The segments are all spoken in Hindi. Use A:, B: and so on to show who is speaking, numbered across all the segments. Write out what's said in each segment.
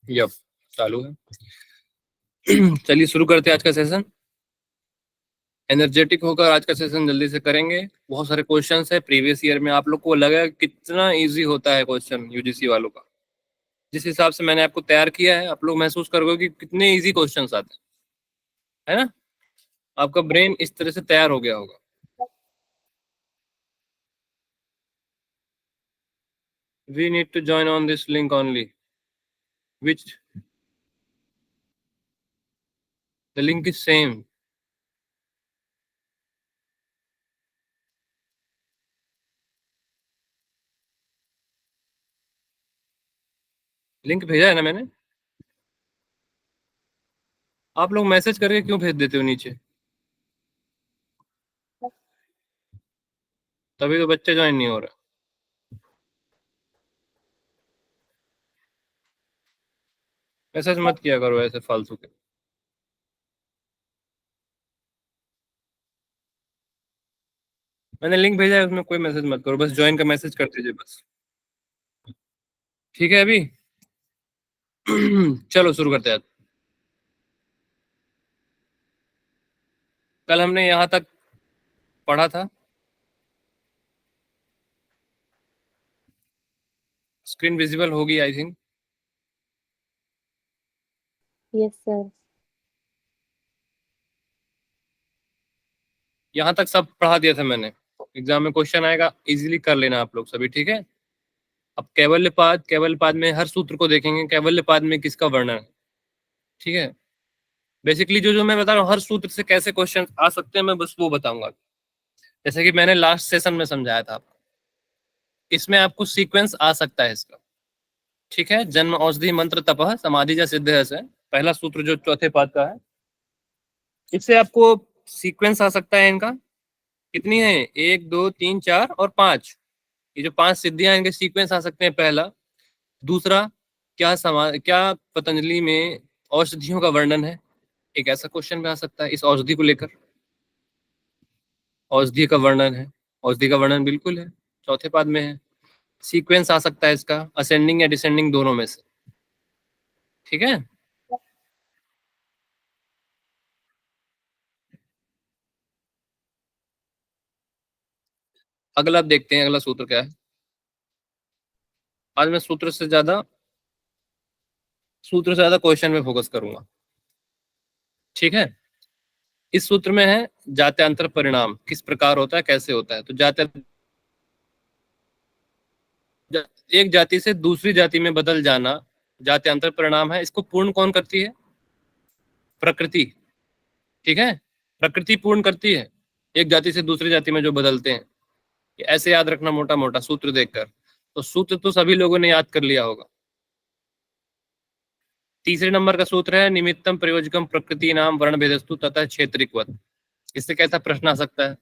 A: यप, चालू है। चलिए शुरू करते हैं आज का सेशन। एनर्जेटिक होकर आज का सेशन जल्दी से करेंगे। बहुत सारे क्वेश्चंस है प्रीवियस ईयर में, आप लोग को लगा कितना इजी होता है क्वेश्चन यूजीसी वालों का। जिस हिसाब से मैंने आपको तैयार किया है, आप लोग महसूस करोगे कि कितने इजी क्वेश्चंस आते हैं, है ना। आपका ब्रेन इस तरह से तैयार हो गया होगा। We need to join on this link only. Which the link is same. Link भेजा है ना मैंने। आप लोग मैसेज करके क्यों भेज देते हो नीचे? तभी तो बच्चे ज्वाइन नहीं हो रहे। मैसेज मत किया करो ऐसे फालतू के। मैंने लिंक भेजा है, उसमें कोई मैसेज मत करो, बस ज्वाइन का मैसेज कर दीजिए बस। ठीक है अभी। चलो शुरू करते हैं। कल हमने यहाँ तक पढ़ा था। स्क्रीन विजिबल होगी आई थिंक।
B: Yes sir.
A: यहाँ तक सब पढ़ा दिया था मैंने। एग्जाम में क्वेश्चन आएगा, इजीली कर लेना आप लोग सभी, ठीक है। अब कैवल्यपाद, कैवल्यपाद में हर सूत्र को देखेंगे, कैवल्यपाद में किसका वर्णन है, ठीक है। बेसिकली जो जो मैं बता रहा हूँ, हर सूत्र से कैसे क्वेश्चन आ सकते हैं मैं बस वो बताऊंगा। जैसे कि मैंने लास्ट सेशन में समझाया था आपको, इसमें आपको सीक्वेंस आ सकता है इसका, ठीक है। जन्म औषधि मंत्र तपः समाधि जा सिद्ध है से पहला सूत्र जो चौथे पाद का है, इससे आपको सीक्वेंस आ सकता है इनका। कितनी है? 1 2 3 4 और 5। ये जो 5 सिद्धियां, इनके सीक्वेंस आ सकते हैं। पहला, दूसरा, क्या पतंजलि में औषधियों का वर्णन है, एक ऐसा क्वेश्चन भी आ सकता है इस औषधि को लेकर। औषधि का वर्णन है, औषधि का वर्णन बिल्कुल है, चौथे पाद में है। सीक्वेंस आ सकता है इसका असेंडिंग या डिसेंडिंग दोनों में से, ठीक है। अगला देखते हैं, अगला सूत्र क्या है। आज मैं सूत्र से ज्यादा क्वेश्चन में फोकस करूंगा, ठीक है। इस सूत्र में है जात्यांतर परिणाम किस प्रकार होता है, कैसे होता है। तो एक जाति से दूसरी जाति में बदल जाना जात्यांतर परिणाम है। इसको पूर्ण कौन करती है? प्रकृति, ठीक है। प्रकृति पूर्ण करती है एक जाति से दूसरी जाति में जो बदलते हैं। ऐसे याद रखना मोटा मोटा सूत्र देखकर। तो सूत्र तो सभी लोगों ने याद कर लिया होगा। तीसरे नंबर का सूत्र है निमित्तम प्रयोजकम प्रकृति नाम वर्ण भेदस्तु तथा क्षेत्रिकवत। इससे कैसा प्रश्न आ सकता है?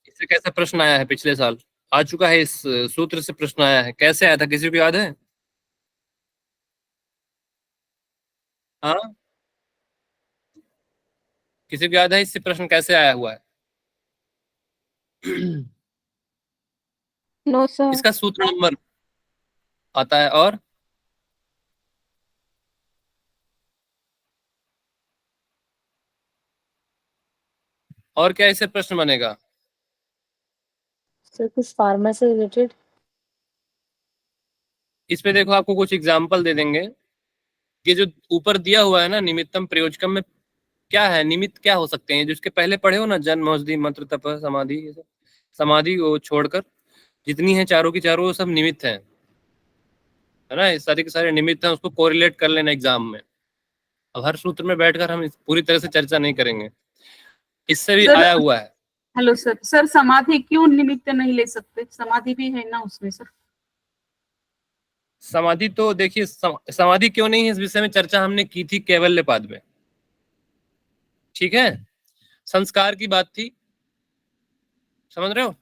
A: इससे कैसा प्रश्न आया है पिछले साल? आ चुका है, इस सूत्र से प्रश्न आया है। कैसे आया था, किसी को याद है? हाँ, किसी को याद है इससे प्रश्न कैसे आया हुआ है?
B: No sir.
A: इसका सूत्र नंबर आता है और क्या इससे प्रश्न बनेगा?
B: सर कुछ फार्मा से रिलेटेड।
A: इस पे देखो, आपको कुछ एग्जाम्पल दे देंगे। ये जो ऊपर दिया हुआ है ना निमित्तम प्रयोजकम में, क्या है निमित्त, क्या हो सकते हैं? जिसके पहले पढ़े हो ना, जन्म औषधि मंत्र तप समाधि, ये सब समाधि को छोड़कर जितनी है चारों की चारों, वो सब निमित्त हैं, है ना। ये सारे के सारे निमित्त हैं, उसको कोरिलेट कर लेना एग्जाम में। अब हर सूत्र में बैठकर हम पूरी तरह से चर्चा नहीं करेंगे। इससे भी
C: सर
A: आया हुआ है।
C: हेलो सर, सर समाधि क्यों निमित्त नहीं ले सकते? समाधि भी है ना उसमें सर।
A: समाधि तो देखिए, समाधि क्यों नहीं है इस विषय में चर्चा हमने की थी कैवल्यपाद में, ठीक है। संस्कार की बात थी, समझ रहे हो।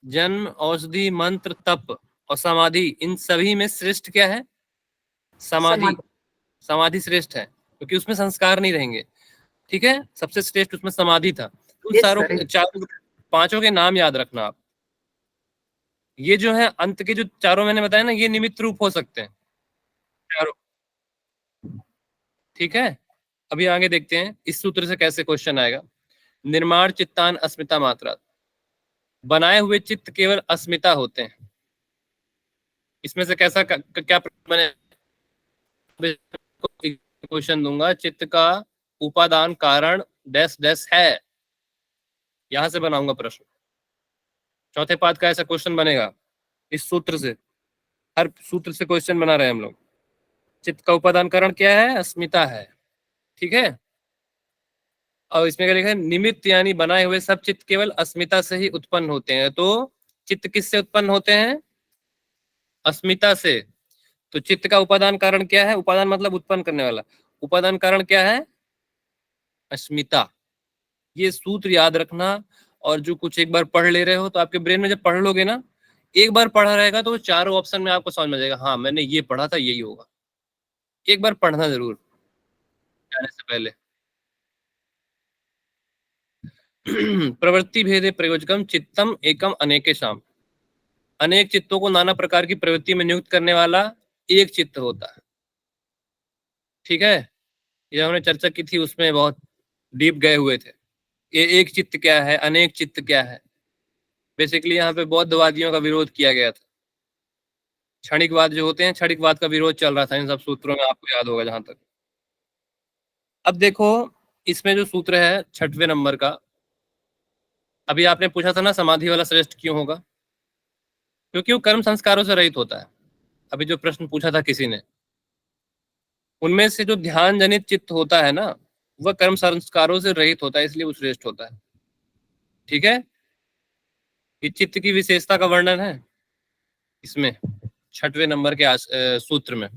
A: जन्म औषधि मंत्र तप और समाधि, इन सभी में श्रेष्ठ क्या है? समाधि। समाधि श्रेष्ठ है क्योंकि उसमें संस्कार नहीं रहेंगे, ठीक है। सबसे श्रेष्ठ उसमें समाधि था। उन
C: यस
A: सारों
C: सर।
A: चारों पांचों के नाम याद रखना आप। ये जो है अंत के जो चारों मैंने बताया ना, ये निमित्त रूप हो सकते हैं चारों। ठीक है, अभी आगे देखते हैं इस सूत्र से कैसे क्वेश्चन आएगा। निर्माण चित्तान अस्मिता मात्रा, बनाए हुए चित्त केवल अस्मिता होते हैं। इसमें से कैसा क्या मैंने क्वेश्चन दूंगा, चित्त का उपादान कारण डैश डैश है, यहां से बनाऊंगा प्रश्न। चौथे पाद का ऐसा क्वेश्चन बनेगा इस सूत्र से, हर सूत्र से क्वेश्चन बना रहे हैं हम लोग। चित्त का उपादान कारण क्या है? अस्मिता है। ठीक है, और इसमें क्या लिखा है? निमित्त यानी बनाए हुए सब चित्त केवल अस्मिता से ही उत्पन्न होते हैं। तो चित्त किससे उत्पन्न होते हैं? अस्मिता से। तो चित्त का उपादान कारण क्या है? उपादान मतलब उत्पन्न करने वाला, उपादान कारण क्या है? अस्मिता। ये सूत्र याद रखना, और जो कुछ एक बार पढ़ ले रहे हो तो आपके ब्रेन में जब पढ़ लोगे ना, एक बार पढ़ा रहेगा तो चारों ऑप्शन में आपको समझ में आ जाएगा, हाँ मैंने ये पढ़ा था, यही होगा। एक बार पढ़ना जरूर जाने से पहले। प्रवृत्ति भेदे प्रयोजकम चित्तम एकम अनेकेषाम, अनेक चित्तों को नाना प्रकार की प्रवृत्ति में नियुक्त करने वाला एक चित्त होता है। ठीक है, ये हमने चर्चा की थी, उसमें बहुत डीप गए हुए थे। ये एक चित्त क्या है, अनेक चित्त क्या है। बेसिकली यहाँ पे बौद्धवादियों का विरोध किया गया था। क्षणिकवाद जो होते हैं, क्षणिकवाद का विरोध चल रहा था इन सब सूत्रों में, आपको याद होगा जहां तक। अब देखो इसमें जो सूत्र है 6वें नंबर का, अभी आपने पूछा था ना समाधि वाला श्रेष्ठ क्यों होगा? क्योंकि वो कर्म संस्कारों से रहित होता है। अभी जो प्रश्न पूछा था किसी ने, उनमें से जो ध्यान जनित चित्त होता है ना, वह कर्म संस्कारों से रहित होता है, इसलिए वो श्रेष्ठ होता है। ठीक है, ये चित्त की विशेषता का वर्णन है इसमें 6वें नंबर के सूत्र में।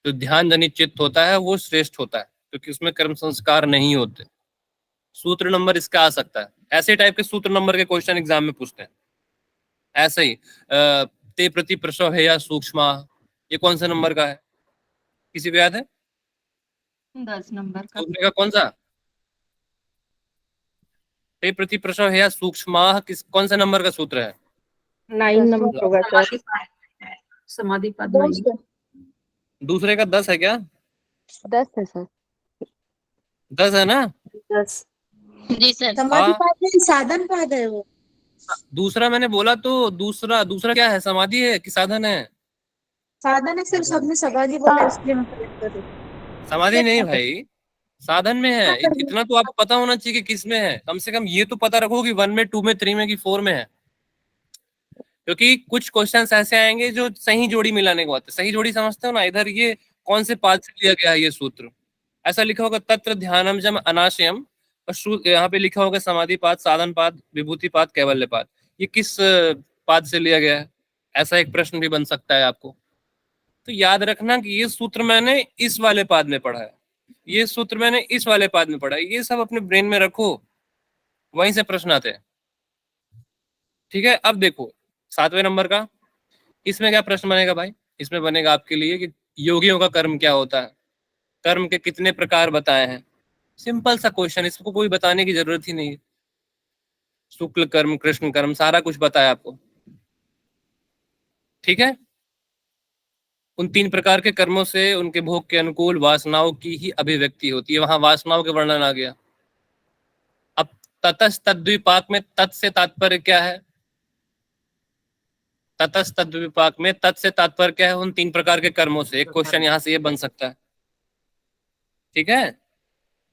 A: जो ध्यान जनित चित्त होता है वो श्रेष्ठ होता है, क्योंकि उसमें कर्म संस्कार नहीं होते। सूत्र नंबर इसका आ सकता है, ऐसे टाइप के सूत्र नंबर के क्वेश्चन एग्जाम में पूछते हैं। ऐसे ही ते प्रति प्रसव है या सूक्ष्म, ये कौन सा नंबर का है? किसी को याद है?
C: 10 नंबर का।
A: सूत्र का कौन सा? ते प्रति प्रसव है या सूक्ष्म, किस कौन सा नंबर का सूत्र है?
B: 9 नंबर होगा सर।
C: समाधि पद
A: दूसरे का 10 है क्या?
B: 10 है सर।
A: 10 है ना?
B: 10
D: जी सर।
B: समाधि पाद में साधन पाद है वो।
A: दूसरा मैंने बोला तो दूसरा क्या है? समाधि है कि साधन है?
B: साधन है सर, सबने समाधि बोला इसलिए मैं correct कर रही हूँ।
A: समाधि नहीं भाई, साधन में है। इतना तो आपको पता होना चाहिए कि किस में है। कम से कम ये तो पता रखो कि 1 में, 2 में, 3 में कि 4 में है। क्योंकि कुछ क्वेश्चंस ऐसे आएंगे जो सही जोड़ी मिलाने को आते हैं। सही जोड़ी समझते हो ना? इधर ये कौन से पाद से लिया गया है ये सूत्र? ऐसा लिखा होगा तत्र ध्यानम जम अनाशयम, और यहाँ पे लिखा होगा समाधि पाद, साधन पाद, विभूति पाद, कैवल्य पाद। ये किस पाद से लिया गया है? ऐसा एक प्रश्न भी बन सकता है आपको। तो याद रखना कि ये सूत्र मैंने इस वाले पाद में पढ़ा है, ये सूत्र मैंने इस वाले पाद में पढ़ा है। ये सब अपने ब्रेन में रखो, वहीं से प्रश्न आते हैं। ठीक है, अब देखो 7वें नंबर का, इसमें क्या प्रश्न बनेगा भाई? इसमें बनेगा आपके लिए कि योगियों का कर्म क्या होता है, कर्म के कितने प्रकार बताए हैं। सिंपल सा क्वेश्चन, इसको कोई बताने की जरूरत ही नहीं है। शुक्ल कर्म, कृष्ण कर्म, सारा कुछ बताया आपको। ठीक है, उन 3 प्रकार के कर्मों से उनके भोग के अनुकूल वासनाओं की ही अभिव्यक्ति होती है। वहां वासनाओं के वर्णन आ गया। अब ततस तद्विपाक में तत् से तात्पर्य क्या है? ततस तद्विपाक में तत् से तात्पर्य क्या है? उन 3 प्रकार के कर्मों से। एक क्वेश्चन यहां से ये बन सकता है। ठीक है,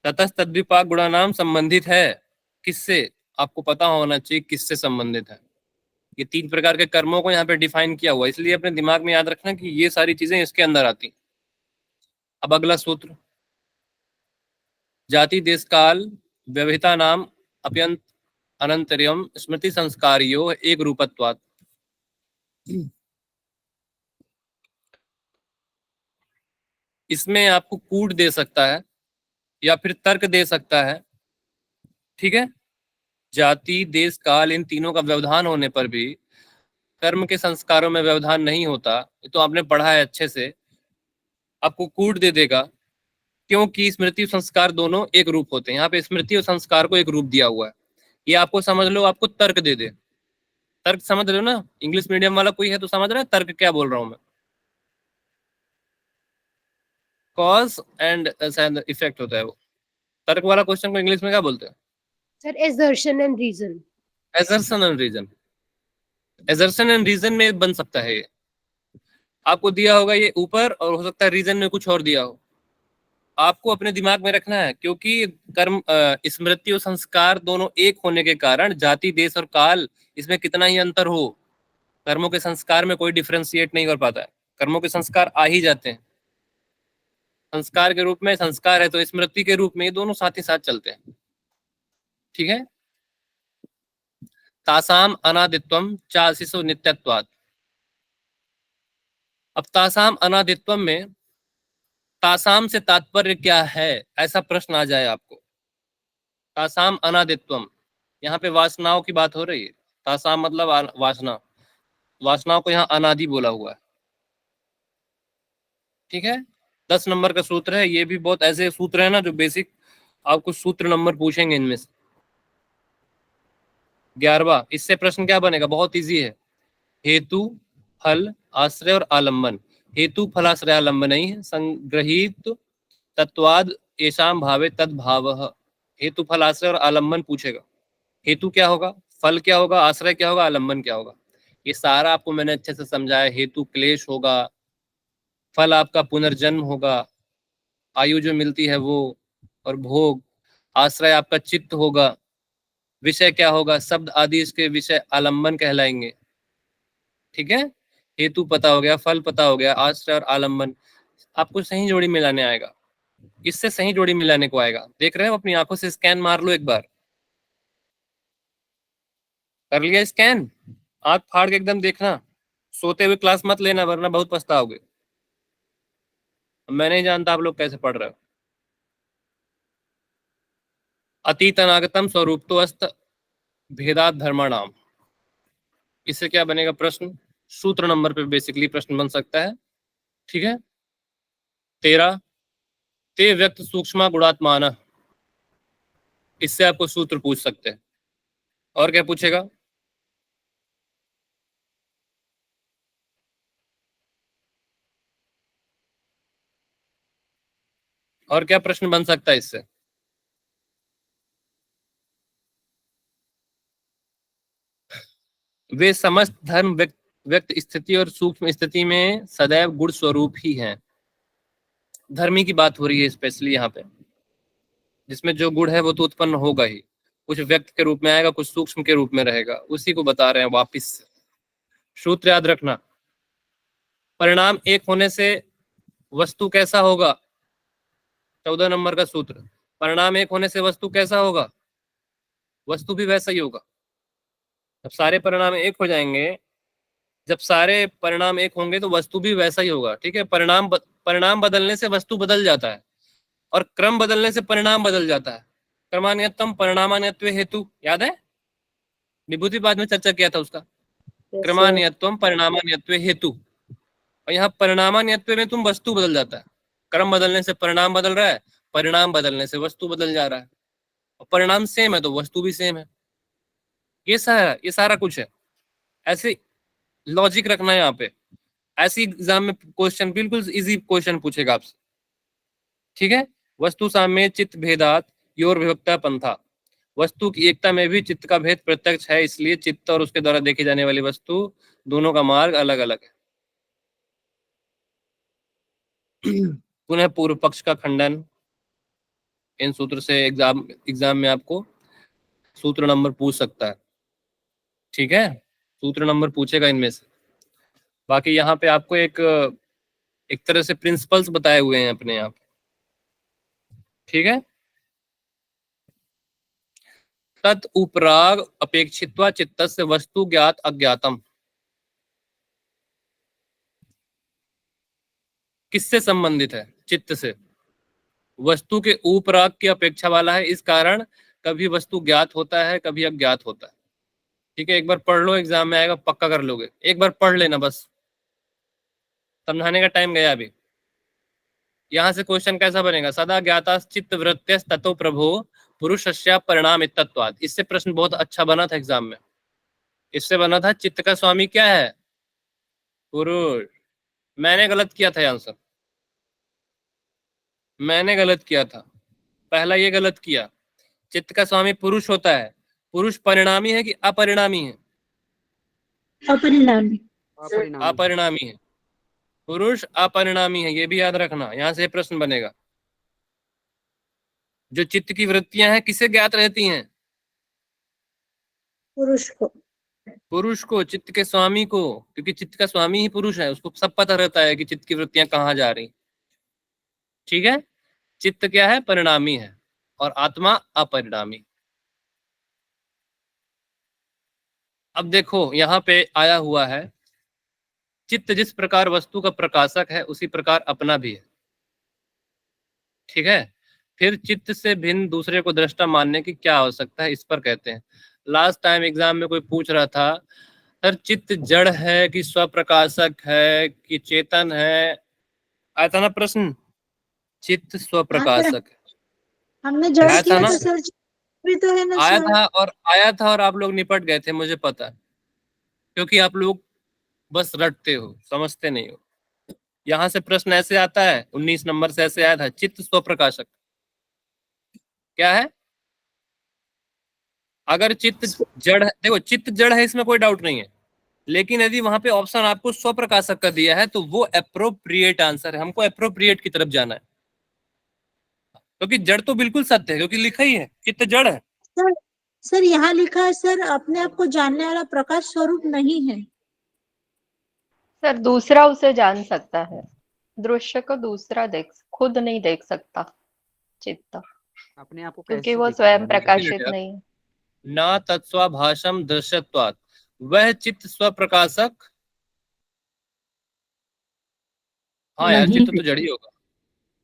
A: ततस तद्विपाक गुणा नाम संबंधित है किससे? आपको पता होना चाहिए किससे संबंधित है। ये 3 प्रकार के कर्मों को यहाँ पे डिफाइन किया हुआ, इसलिए अपने दिमाग में याद रखना कि ये सारी चीजें इसके अंदर आती। अब अगला सूत्र, जाति देश काल व्यवहिता नाम अप्यंत अनंतर्यम स्मृति संस्कारियो एक रूपत्वात्। इसमें आपको कूट दे सकता है या फिर तर्क दे सकता है। ठीक है, जाति देश काल इन तीनों का व्यवधान होने पर भी कर्म के संस्कारों में व्यवधान नहीं होता, तो आपने पढ़ा है अच्छे से। आपको कूट दे देगा, क्योंकि स्मृति और संस्कार दोनों एक रूप होते हैं। यहाँ पे स्मृति और संस्कार को एक रूप दिया हुआ है। ये आपको समझ लो, आपको तर्क दे दे, तर्क समझ रहे हो ना? इंग्लिश मीडियम वाला कोई है तो समझ रहा है तर्क क्या बोल रहा हूं मैं? कॉज एंड इफेक्ट होता है वो। तर्क वाला क्वेश्चन को इंग्लिश में क्या बोलते हैं?
D: Sir assertion and reason.
A: Assertion and reason. Assertion and reason में बन सकता है ये। आपको दिया होगा ये ऊपर और हो सकता है रीजन में कुछ और दिया हो। आपको अपने दिमाग में रखना है, क्योंकि कर्म स्मृति और संस्कार दोनों एक होने के कारण जाति, देश और काल इसमें कितना ही अंतर हो, कर्मों के संस्कार में कोई डिफरेंशिएट नहीं कर पाता है। कर्मों के संस्कार आ ही जाते हैं संस्कार के रूप में। संस्कार है तो स्मृति के रूप में, ये दोनों साथ ही साथ चलते हैं। ठीक है। तासाम अनादित्वम चाशिषो नित्यत्वात्। अब तासाम अनादित्वम में तासाम से तात्पर्य क्या है, ऐसा प्रश्न आ जाए आपको। तासाम अनादित्वम, यहाँ पे वासनाओं की बात हो रही है। तासाम मतलब वासना, वासनाओं को यहाँ अनादि बोला हुआ है। ठीक है। 10 नंबर का सूत्र है, ये भी बहुत ऐसे सूत्र है ना जो बेसिक आपको सूत्र नंबर पूछेंगे इनमें से। 11वां, इससे प्रश्न क्या बनेगा, बहुत इजी है। हेतु, फल, आश्रय और आलम्बन। हेतु, फल, आश्रय, आलम्बन नहीं है। संग्रहित तत्वाद येषाम भावे तद भावः। हेतु, फल, आश्रय और आलम्बन पूछेगा। हेतु क्या होगा, फल क्या होगा, आश्रय क्या होगा, आलम्बन क्या होगा, ये सारा आपको मैंने अच्छे से समझाया। हेतु क्लेश होगा, फल आपका पुनर्जन्म होगा, आयु जो मिलती है वो, और भोग। आश्रय आपका चित्त होगा। विषय क्या होगा, शब्द आदि इसके विषय आलम्बन कहलाएंगे। ठीक है। हेतु पता हो गया, फल पता हो गया, आश्रय और आलम्बन। आपको सही जोड़ी मिलाने आएगा, इससे सही जोड़ी मिलाने को आएगा। देख रहे हो, अपनी आंखों से स्कैन मार लो एक बार। कर लिया स्कैन? आंख फाड़ के एकदम देखना, सोते हुए क्लास मत लेना वरना बहुत पछताओगे। मैं नहीं जानता आप लोग कैसे पढ़ रहे हो। अतीत अनागतम स्वरूप तो अस्त भेदात धर्माणाम। इससे क्या बनेगा प्रश्न, सूत्र नंबर पे बेसिकली प्रश्न बन सकता है। ठीक है। 13, ते व्यक्त सूक्ष्म गुणात्मान। इससे आपको सूत्र पूछ सकते हैं। और क्या पूछेगा, और क्या प्रश्न बन सकता है इससे? वे समस्त धर्म व्यक्त स्थिति और सूक्ष्म स्थिति में सदैव गुण स्वरूप ही हैं। धर्मी की बात हो रही है स्पेशली यहाँ पे, जिसमें जो गुण है वो तो उत्पन्न होगा ही, कुछ व्यक्त के रूप में आएगा, कुछ सूक्ष्म के रूप में रहेगा, उसी को बता रहे हैं वापिस। सूत्र याद रखना, परिणाम एक होने से वस्तु कैसा होगा, 14 नंबर का सूत्र। परिणाम एक होने से वस्तु कैसा होगा, वस्तु भी वैसा ही होगा। जब सारे परिणाम एक हो जाएंगे, जब सारे परिणाम एक होंगे तो वस्तु भी वैसा ही होगा। ठीक है। परिणाम बदलने से वस्तु बदल जाता है, और क्रम बदलने से परिणाम बदल जाता है। क्रमान्यतम परिणामान्यत्व हेतु, याद है विभूति बाद में चर्चा किया था उसका। क्रमान्यत्व परिणामान्यत्व हेतु, और यहाँ परिणामान्यत्व में तुम वस्तु बदल जाता है। क्रम बदलने से परिणाम बदल रहा है, परिणाम बदलने से वस्तु बदल जा रहा है, और परिणाम सेम है तो वस्तु भी सेम है। ये सारा कुछ है। ऐसे लॉजिक रखना है यहाँ पे। ऐसी एग्जाम में क्वेश्चन बिल्कुल इजी क्वेश्चन पूछेगा आपसे। ठीक है। वस्तु साम्य चित्त भेदात योर विभक्ता पंथा। वस्तु की एकता में भी चित्त का भेद प्रत्यक्ष है, इसलिए चित्त और उसके द्वारा देखी जाने वाली वस्तु दोनों का मार्ग अलग अलग है। पुनः पूर्व पक्ष का खंडन। इन सूत्र से एग्जाम में आपको सूत्र नंबर पूछ सकता है। ठीक है। सूत्र नंबर पूछेगा इनमें से। बाकी यहाँ पे आपको एक तरह से प्रिंसिपल्स बताए हुए हैं अपने आप। ठीक है। तत् उपराग अपेक्षित्वा चित्तस्य वस्तु ज्ञात अज्ञातम। किससे संबंधित है, चित्त से। वस्तु के उपराग की अपेक्षा वाला है, इस कारण कभी वस्तु ज्ञात होता है, कभी अज्ञात होता है। ठीक है। एक बार पढ़ लो, एग्जाम में आएगा पक्का कर लोगे। एक बार पढ़ लेना बस, समझाने का टाइम गया अभी। यहां से क्वेश्चन कैसा बनेगा, सदा ज्ञाता चित्त वृत्त्यस ततो प्रभो पुरुषस्य परिणाम तत्वाद। इससे प्रश्न बहुत अच्छा बना था एग्जाम में। इससे बना था चित्त का स्वामी क्या है? पुरुष। मैंने गलत किया था आंसर, मैंने गलत किया था, पहला ये गलत किया। चित्त का स्वामी पुरुष होता है। पुरुष परिणामी है कि अपरिणामी है?
B: अपरिणामी।
A: अपरिणामी है। पुरुष अपरिणामी है, ये भी याद रखना, यहां से प्रश्न बनेगा। जो चित्त की वृत्तियां हैं किसे ज्ञात रहती हैं?
B: पुरुष को।
A: पुरुष को, चित्त के स्वामी को, क्योंकि चित्त का स्वामी ही पुरुष है, उसको सब पता रहता है कि चित्त की वृत्तियां कहाँ जा रही। ठीक है, चित्त क्या है? परिणामी है, और आत्मा अपरिणामी। अब देखो यहाँ पे आया हुआ है, चित्त जिस प्रकार वस्तु का प्रकाशक है उसी प्रकार अपना भी है। ठीक है, फिर चित्त से भिन्न दूसरे को दृष्टा मानने की क्या आवश्यकता है, इस पर कहते हैं। लास्ट टाइम एग्जाम में कोई पूछ रहा था, सर चित्त जड़ है कि स्वप्रकाशक है कि चेतन है? आया था ना प्रश्न, चित्त स्वप्रकाशक है।
B: हमने जड़
A: आया था
B: किया
A: ना?
B: तो सर भी तो है ना
A: आया
B: सर।
A: था, और आप लोग निपट गए थे, मुझे पता है, क्योंकि आप लोग बस रटते हो, समझते नहीं हो। यहां से प्रश्न ऐसे आता है, 19 नंबर से ऐसे आया था, चित्त स्वप्रकाशक क्या है? अगर चित्त जड़ है, देखो चित्त जड़ है इसमें कोई डाउट नहीं है, लेकिन यदि वहां पे ऑप्शन आपको स्वप्रकाशक का दिया है तो वो अप्रोप्रिएट आंसर है, हमको अप्रोप्रिएट की तरफ जाना है, क्योंकि जड़ तो बिल्कुल सत्य है, क्योंकि लिखा ही है चित्त जड़ है।
B: सर सर यहाँ लिखा है सर, अपने आप को जानने वाला प्रकाश स्वरूप नहीं है।
E: सर दूसरा उसे जान सकता है, दृश्य को दूसरा खुद नहीं देख सकता चित्त,
F: अपने आप को
E: क्योंकि
F: कैसे
E: वो
F: देखेगा?
E: स्वयं प्रकाशित नहीं है।
A: ना तत्स्वभाषम दृश्यत्वात्, वह चित्त स्वप्रकाशक। हाँ यार, चित्त तो जड़ ही होगा।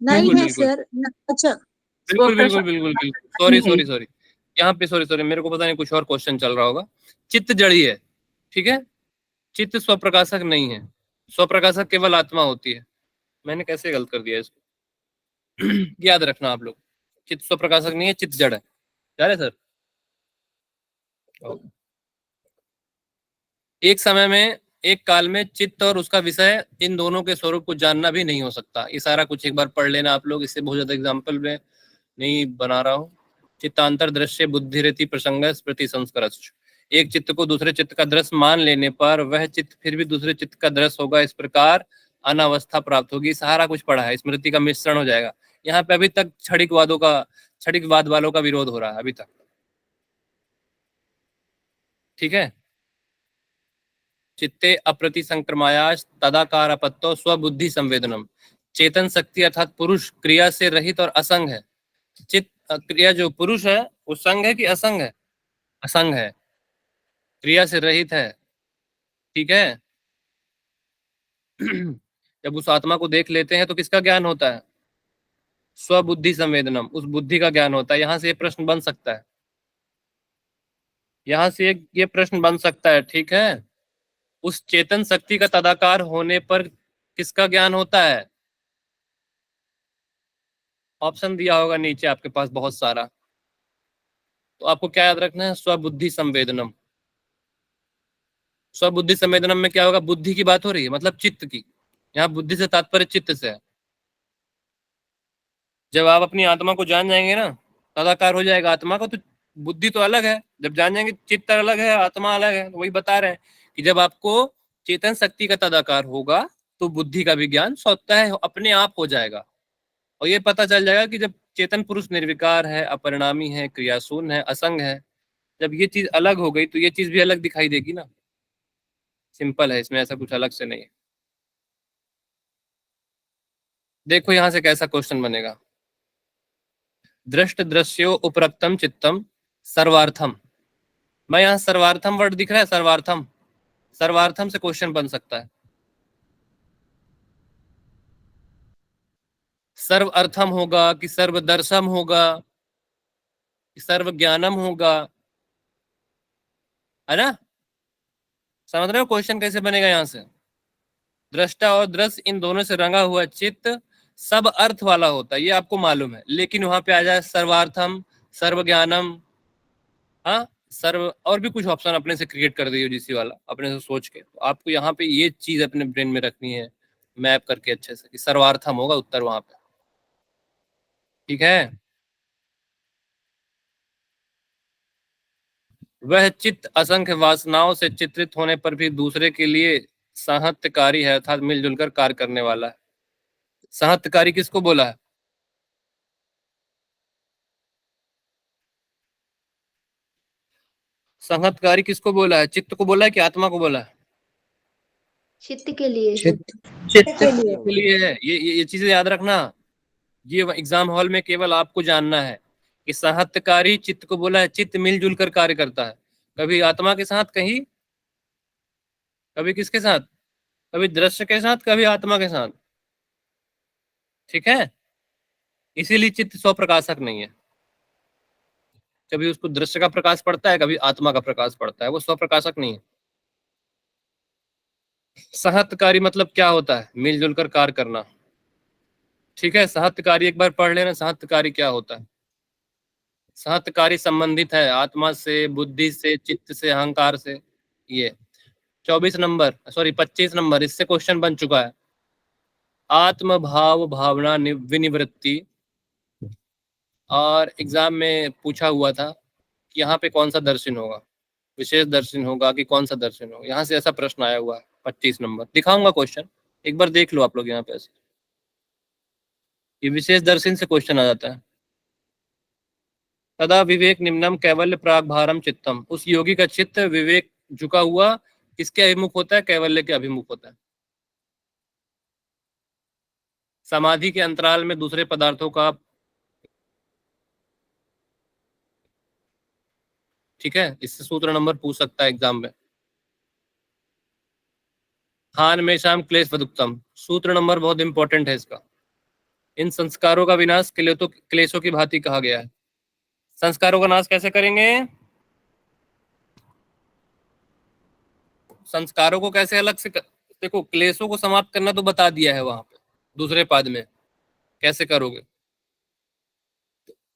B: नहीं
A: बिल्कुल
B: है
A: बिल्कुल
B: सर। अच्छा
A: बिल्कुल बिल्कुल बिल्कुल बिल्कुल, सॉरी सॉरी सॉरी, यहाँ पे सॉरी, मेरे को पता नहीं, कुछ और क्वेश्चन चल रहा होगा। चित्त जड़ी है, ठीक है, चित्त स्वप्रकाशक नहीं है, स्वप्रकाशक केवल आत्मा होती है। मैंने कैसे गलत कर दिया इसको? याद रखना आप लोग, चित्त स्वप्रकाशक नहीं है, चित्त जड़ है। जा रहे सर? एक समय में, एक काल में चित्त और उसका विषय, इन दोनों के स्वरूप को जानना भी नहीं हो सकता। ये सारा कुछ एक बार पढ़ लेना आप लोग, इससे बहुत ज्यादा एग्जाम्पल में नहीं बना रहा हूँ। चित्तांतर दृश्य बुद्धि रहती प्रसंग स्मृति संस्कार। एक चित्त को दूसरे चित्त का दृश्य मान लेने पर वह चित्त फिर भी दूसरे चित्त का दृश्य होगा, इस प्रकार अनावस्था प्राप्त होगी। सारा कुछ पढ़ा है, स्मृति का मिश्रण हो जाएगा। यहाँ पे अभी तक क्षणिकवाद वालों का विरोध हो रहा है अभी तक। ठीक है, चित्ते अप्रति संक्रमायाश तदाकारपत्तो स्वबुद्धि संवेदनम। चेतन शक्ति अर्थात पुरुष क्रिया से रहित और असंग है। चित्त क्रिया जो पुरुष है वो संग है कि असंग है? असंग है, क्रिया से रहित है। ठीक है, जब उस आत्मा को देख लेते हैं तो किसका ज्ञान होता है? स्वबुद्धि संवेदनम, उस बुद्धि का ज्ञान होता है। यहां से ये प्रश्न बन सकता है, यहां से ये प्रश्न बन सकता है। ठीक है, उस चेतन शक्ति का तदाकार होने पर किसका ज्ञान होता है? ऑप्शन दिया होगा नीचे आपके पास बहुत सारा, तो आपको क्या याद रखना है? स्वबुद्धि संवेदनम। स्वबुद्धि संवेदनम में क्या होगा? बुद्धि की बात हो रही है, मतलब चित्त की। यहाँ बुद्धि से तात्पर्य चित्त से है। जब आप अपनी आत्मा को जान जाएंगे ना, तदाकार हो जाएगा आत्मा का, तो बुद्धि तो अलग है। जब जान जाएंगे चित्त अलग है, आत्मा अलग है, तो वही बता रहे हैं कि जब आपको चेतन शक्ति का तदाकार होगा तो बुद्धि का भी ज्ञान स्वतः है, अपने आप हो जाएगा। और ये पता चल जाएगा कि जब चेतन पुरुष निर्विकार है, अपरिणामी है, क्रियाशून्य है, असंग है, जब ये चीज अलग हो गई तो ये चीज भी अलग दिखाई देगी ना। सिंपल है, इसमें ऐसा कुछ अलग से नहीं है। देखो यहां से कैसा क्वेश्चन बनेगा। दृष्ट दृश्यो उपरक्तम चित्तम सर्वार्थम। मैं यहाँ सर्वार्थम वर्ड दिख रहा है, सर्वार्थम, सर्वार्थम से क्वेश्चन बन सकता है। सर्व अर्थम होगा कि सर्व दर्शम होगा कि सर्व ज्ञानम होगा, है ना? समझ रहे हो क्वेश्चन कैसे बनेगा? यहां से दृष्टा और दृश्य इन दोनों से रंगा हुआ चित्त सब अर्थ वाला होता है, ये आपको मालूम है, लेकिन वहां पे आ जाए सर्वार्थम, सर्व ज्ञानम, हाँ, सर्व और भी कुछ ऑप्शन अपने से क्रिएट कर दिए यूजीसी वाला अपने से सोच के, तो आपको यहाँ पे ये चीज अपने ब्रेन में रखनी है मैप करके अच्छे से कि सर्वार्थम होगा उत्तर वहां पे। ठीक है। वह चित्त असंख्य वासनाओं से चित्रित होने पर भी दूसरे के लिए साहत्यकारी है, अर्थात मिलजुल कर कार्य करने वाला है। साहत्यकारी किसको बोला है? संहतकारी किसको बोला है? चित्त को बोला है कि आत्मा को बोला है?
F: चित्त के लिए
B: चित्त के लिए।
A: के लिए है। ये चीजें याद रखना, ये एग्जाम हॉल में केवल आपको जानना है कि साहत्यकारी चित्त को बोला है, चित्त मिलजुल कर कार्य करता है, कभी आत्मा के साथ, कहीं कभी किसके साथ, कभी दृश्य के साथ, कभी आत्मा के साथ। ठीक है, इसीलिए चित्त स्वप्रकाशक नहीं है, कभी उसको दृश्य का प्रकाश पड़ता है, कभी आत्मा का प्रकाश पड़ता है, वो स्वप्रकाशक नहीं है। साहत्यकारी मतलब क्या होता है? मिलजुल कर कार्य करना। ठीक है, साहत्यकारी एक बार पढ़ लेना, साहत्यकारी क्या होता है। साहत्यकारी संबंधित है आत्मा से, बुद्धि से, चित्त से, अहंकार से। ये 24 नंबर, सॉरी 25 नंबर, इससे क्वेश्चन बन चुका है। आत्म भाव भावना विनिवृत्ति, और एग्जाम में पूछा हुआ था कि यहाँ पे कौन सा दर्शन होगा, विशेष दर्शन होगा कि कौन सा दर्शन होगा, यहाँ से ऐसा प्रश्न आया हुआ है। 25 नंबर दिखाऊंगा क्वेश्चन, एक बार देख लो आप लोग यहाँ पे, ऐसे ये विशेष दर्शन से क्वेश्चन आ जाता है। तदा विवेक निम्नम कैवल्य प्राग भारम चित्तम, उस योगी का चित्त विवेक झुका हुआ किसके अभिमुख होता है? कैवल्य के अभिमुख होता है। समाधि के अंतराल में दूसरे पदार्थों का, ठीक है, इससे सूत्र नंबर पूछ सकता है एग्जाम में। हान में शाम क्लेश वदुक्तम, सूत्र नंबर बहुत इंपॉर्टेंट है इसका। इन संस्कारों का विनाश क्लेशों की भांति कहा गया है। संस्कारों का नाश कैसे करेंगे? संस्कारों को कैसे अलग से देखो, क्लेशों को समाप्त करना तो बता दिया है वहां पे दूसरे पद में, कैसे करोगे,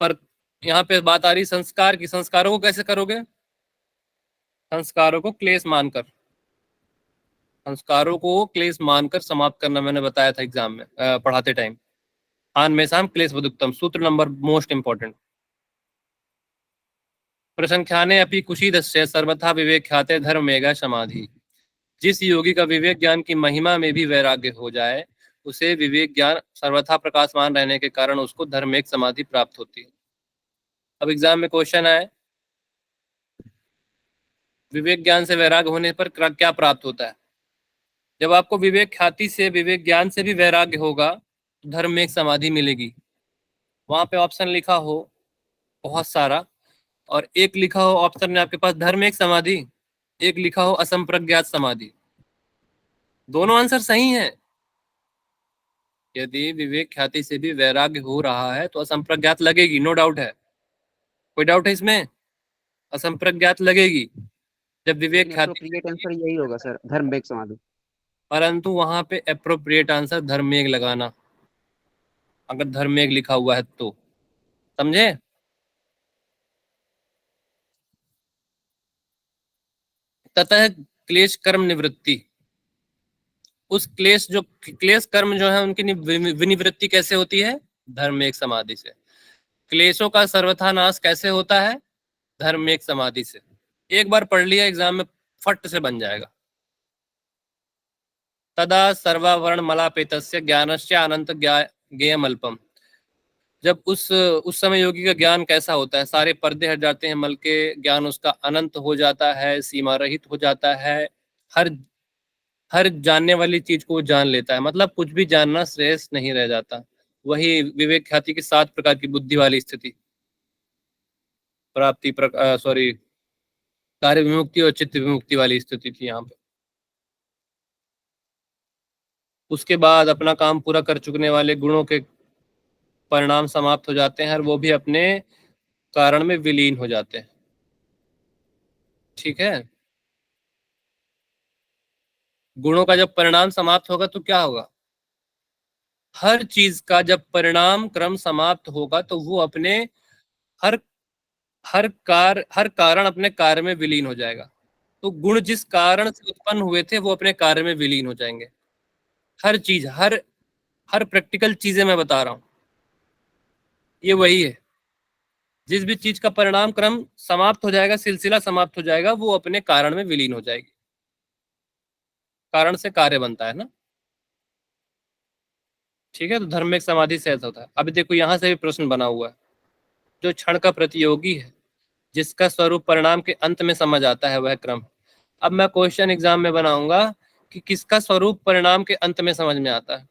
A: पर यहाँ पे बात आ रही संस्कार की। संस्कारों को कैसे करोगे? संस्कारों को क्लेश मानकर, संस्कारों को क्लेश मानकर समाप्त करना मैंने बताया था एग्जाम में पढ़ाते टाइम। आन में शाम क्लेश वदुक्तम, सूत्र नंबर मोस्ट इंपॉर्टेंट। प्रसंख्याने अपि कुशीदस्य सर्वथा विवेक ख्याते धर्म मेगा समाधि, जिस योगी का विवेक ज्ञान की महिमा में भी वैराग्य हो जाए, उसे विवेक ज्ञान सर्वथा प्रकाशमान रहने के कारण उसको धर्म एक समाधि प्राप्त होती है। अब एग्जाम में क्वेश्चन आए, विवेक ज्ञान से वैराग्य होने पर क्या प्राप्त होता है? जब आपको विवेक ख्याति से, विवेक ज्ञान से भी वैराग्य होगा तो धर्म में एक समाधि मिलेगी। वहां पे ऑप्शन लिखा हो बहुत सारा, और एक लिखा हो ऑप्शन में आपके पास धर्म एक समाधि, एक लिखा हो असंप्रज्ञात समाधि, दोनों आंसर सही हैं। यदि विवेक ख्याति से भी वैराग्य हो रहा है तो असंप्रज्ञात लगेगी, नो डाउट है, कोई डाउट है इसमें? असंप्रज्ञात लगेगी जब विवेक ख्याति,
G: आंसर यही होगा सर, धर्मवेग समाधि।
A: परंतु वहां पे एप्रोप्रिएट आंसर धर्मेग लगाना, अगर धर्मेग लिखा हुआ है तो, समझे? ततः क्लेश कर्म निवृत्ति, उस क्लेश कर्म जो है उनकी विनिवृत्ति कैसे होती है? धर्म एक समाधि से। क्लेशों का सर्वथा नाश कैसे होता है? धर्म एक समाधि से। एक बार पढ़ लिया एग्जाम में फट से बन जाएगा। तदा सर्वावरण मलापेतस्य ज्ञानस्य अनंत ज्ञेयम अल्पम, जब उस समय योगी का ज्ञान कैसा होता है? सारे पर्दे हट जाते हैं मल के, ज्ञान उसका अनंत हो जाता है, सीमा रहित हो जाता है, हर जानने वाली चीज को वो जान लेता है, मतलब कुछ भी जानना श्रेष्ठ नहीं रह जाता। वही विवेक ख्याति की 7 प्रकार की बुद्धि वाली स्थिति, प्राप्ति सॉरी कार्य विमुक्ति और चित्त विमुक्ति वाली स्थिति थी यहाँ पे। उसके बाद अपना काम पूरा कर चुकने वाले गुणों के परिणाम समाप्त हो जाते हैं और वो भी अपने कारण में विलीन हो जाते हैं। ठीक है, गुणों का जब परिणाम समाप्त होगा तो क्या होगा? हर चीज का जब परिणाम क्रम समाप्त होगा तो वो अपने हर हर कारण अपने कार्य में विलीन हो जाएगा। तो गुण जिस कारण से उत्पन्न हुए थे वो अपने कार्य में विलीन हो जाएंगे। हर चीज, हर प्रैक्टिकल चीजें मैं बता रहा हूं, ये वही है। जिस भी चीज का परिणाम क्रम समाप्त हो जाएगा, सिलसिला समाप्त हो जाएगा, वो अपने कारण में विलीन हो जाएगी। कारण से कार्य बनता है ना, ठीक है। तो धर्म में समाधि से ऐसा होता है। अभी देखो यहां से भी प्रश्न बना हुआ है, जो क्षण का प्रतियोगी है, जिसका स्वरूप परिणाम के अंत में समझ आता है, वह क्रम। अब मैं क्वेश्चन एग्जाम में बनाऊंगा कि किसका स्वरूप परिणाम के अंत में समझ में आता है,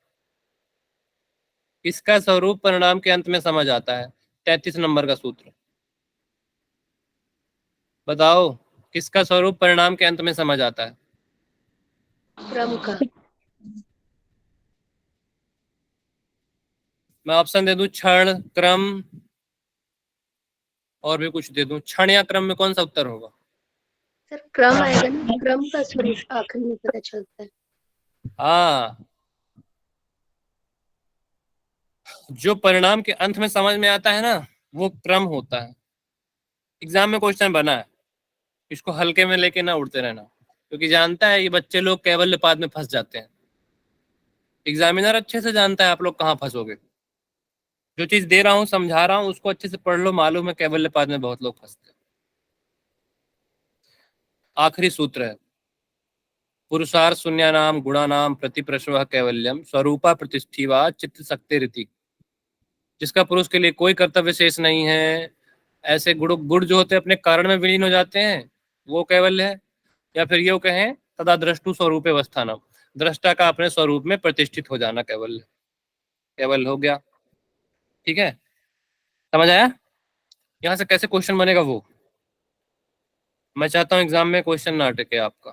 A: किसका स्वरूप परिणाम के अंत में समझ आता है। 33 नंबर का सूत्र बताओ, किसका स्वरूप परिणाम के अंत में समझ आता है।
F: क्रम का।
A: मैं ऑप्शन दे दूं, क्षण, क्रम, और भी कुछ दे दूं। क्षण या क्रम में कौन सा उत्तर होगा?
F: सर क्रम आएगा ना, क्रम का स्वरूप आखिर में पता चलता है।
A: हाँ, जो परिणाम के अंत में समझ में आता है ना, वो क्रम होता है। एग्जाम में क्वेश्चन बना है, इसको हल्के में लेके ना उड़ते रहना, क्योंकि जानता है ये बच्चे लोग कैवल्यपाद में फंस जाते हैं। एग्जामिनर अच्छे से जानता है आप लोग कहाँ फंसोगे। जो चीज दे रहा हूँ, समझा रहा हूँ, उसको अच्छे से पढ़ लो, मालूम है कैवल्यपाद में बहुत लोग फंसते हैं। आखिरी सूत्र है, पुरुषार्थ शून्यानाम गुणानाम प्रतिप्रश्व कैवल्यम स्वरूपा प्रतिष्ठिवा चित्त शक्ति रीति। जिसका पुरुष के लिए कोई कर्तव्य शेष नहीं है, ऐसे गुण जो होते हैं अपने कारण में विलीन हो जाते हैं, वो कैवल्य है। या फिर ये कहें तदा दृष्टु स्वरूप अवस्थानम, दृष्टा का अपने स्वरूप में प्रतिष्ठित हो जाना कैवल्य, कैवल्य हो गया। ठीक है, समझ आया? यहाँ से कैसे क्वेश्चन बनेगा वो मैं चाहता हूँ एग्जाम में क्वेश्चन ना अटके आपका,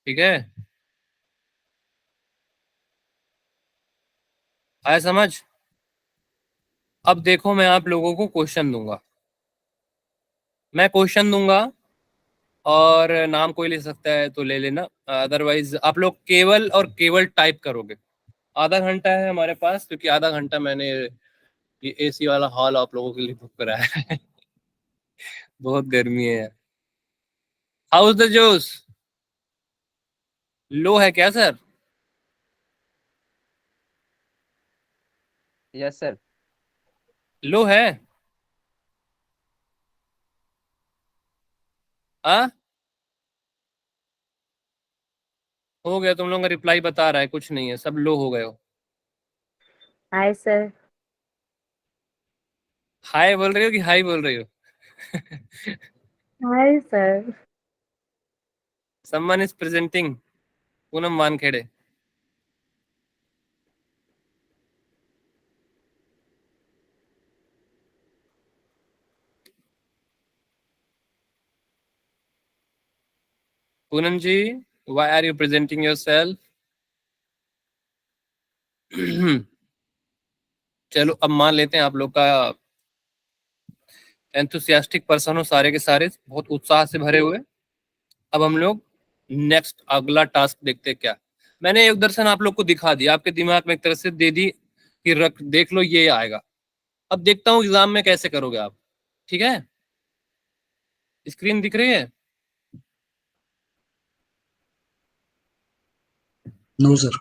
A: ठीक है? आया समझ? अब देखो, मैं आप लोगों को क्वेश्चन दूंगा, मैं क्वेश्चन दूंगा, और नाम कोई ले सकता है तो ले लेना, अदरवाइज आप लोग केवल और केवल टाइप करोगे। आधा घंटा है हमारे पास, क्योंकि आधा घंटा मैंने ये एसी वाला हॉल आप लोगों के लिए बुक कराया है। बहुत गर्मी है यार। हाउस द जूस लो है क्या सर?
G: Yes sir.
A: लो है? हाँ, हो गया? तुम लोगों का रिप्लाई बता रहा है कुछ नहीं है, सब लो हो गए हो।
B: Hi sir.
A: हाय बोल रही हो कि हाई बोल रही हो?
B: Hi sir.
A: someone is presenting, Poonam Mankhede. Poonam ji, why are you presenting yourself? चलो अब मान लेते हैं आप लोग का एंथुसियास्टिक पर्सन हो, सारे के सारे बहुत उत्साह से भरे हुए। अब हम लोग नेक्स्ट अगला टास्क देखते हैं क्या। मैंने एक दर्शन आप लोग को दिखा दिया, आपके दिमाग में एक तरह से दे दी कि रख देख लो ये आएगा। अब देखता हूँ एग्जाम में कैसे करोगे आप, ठीक है? स्क्रीन दिख रही है?
H: No sir.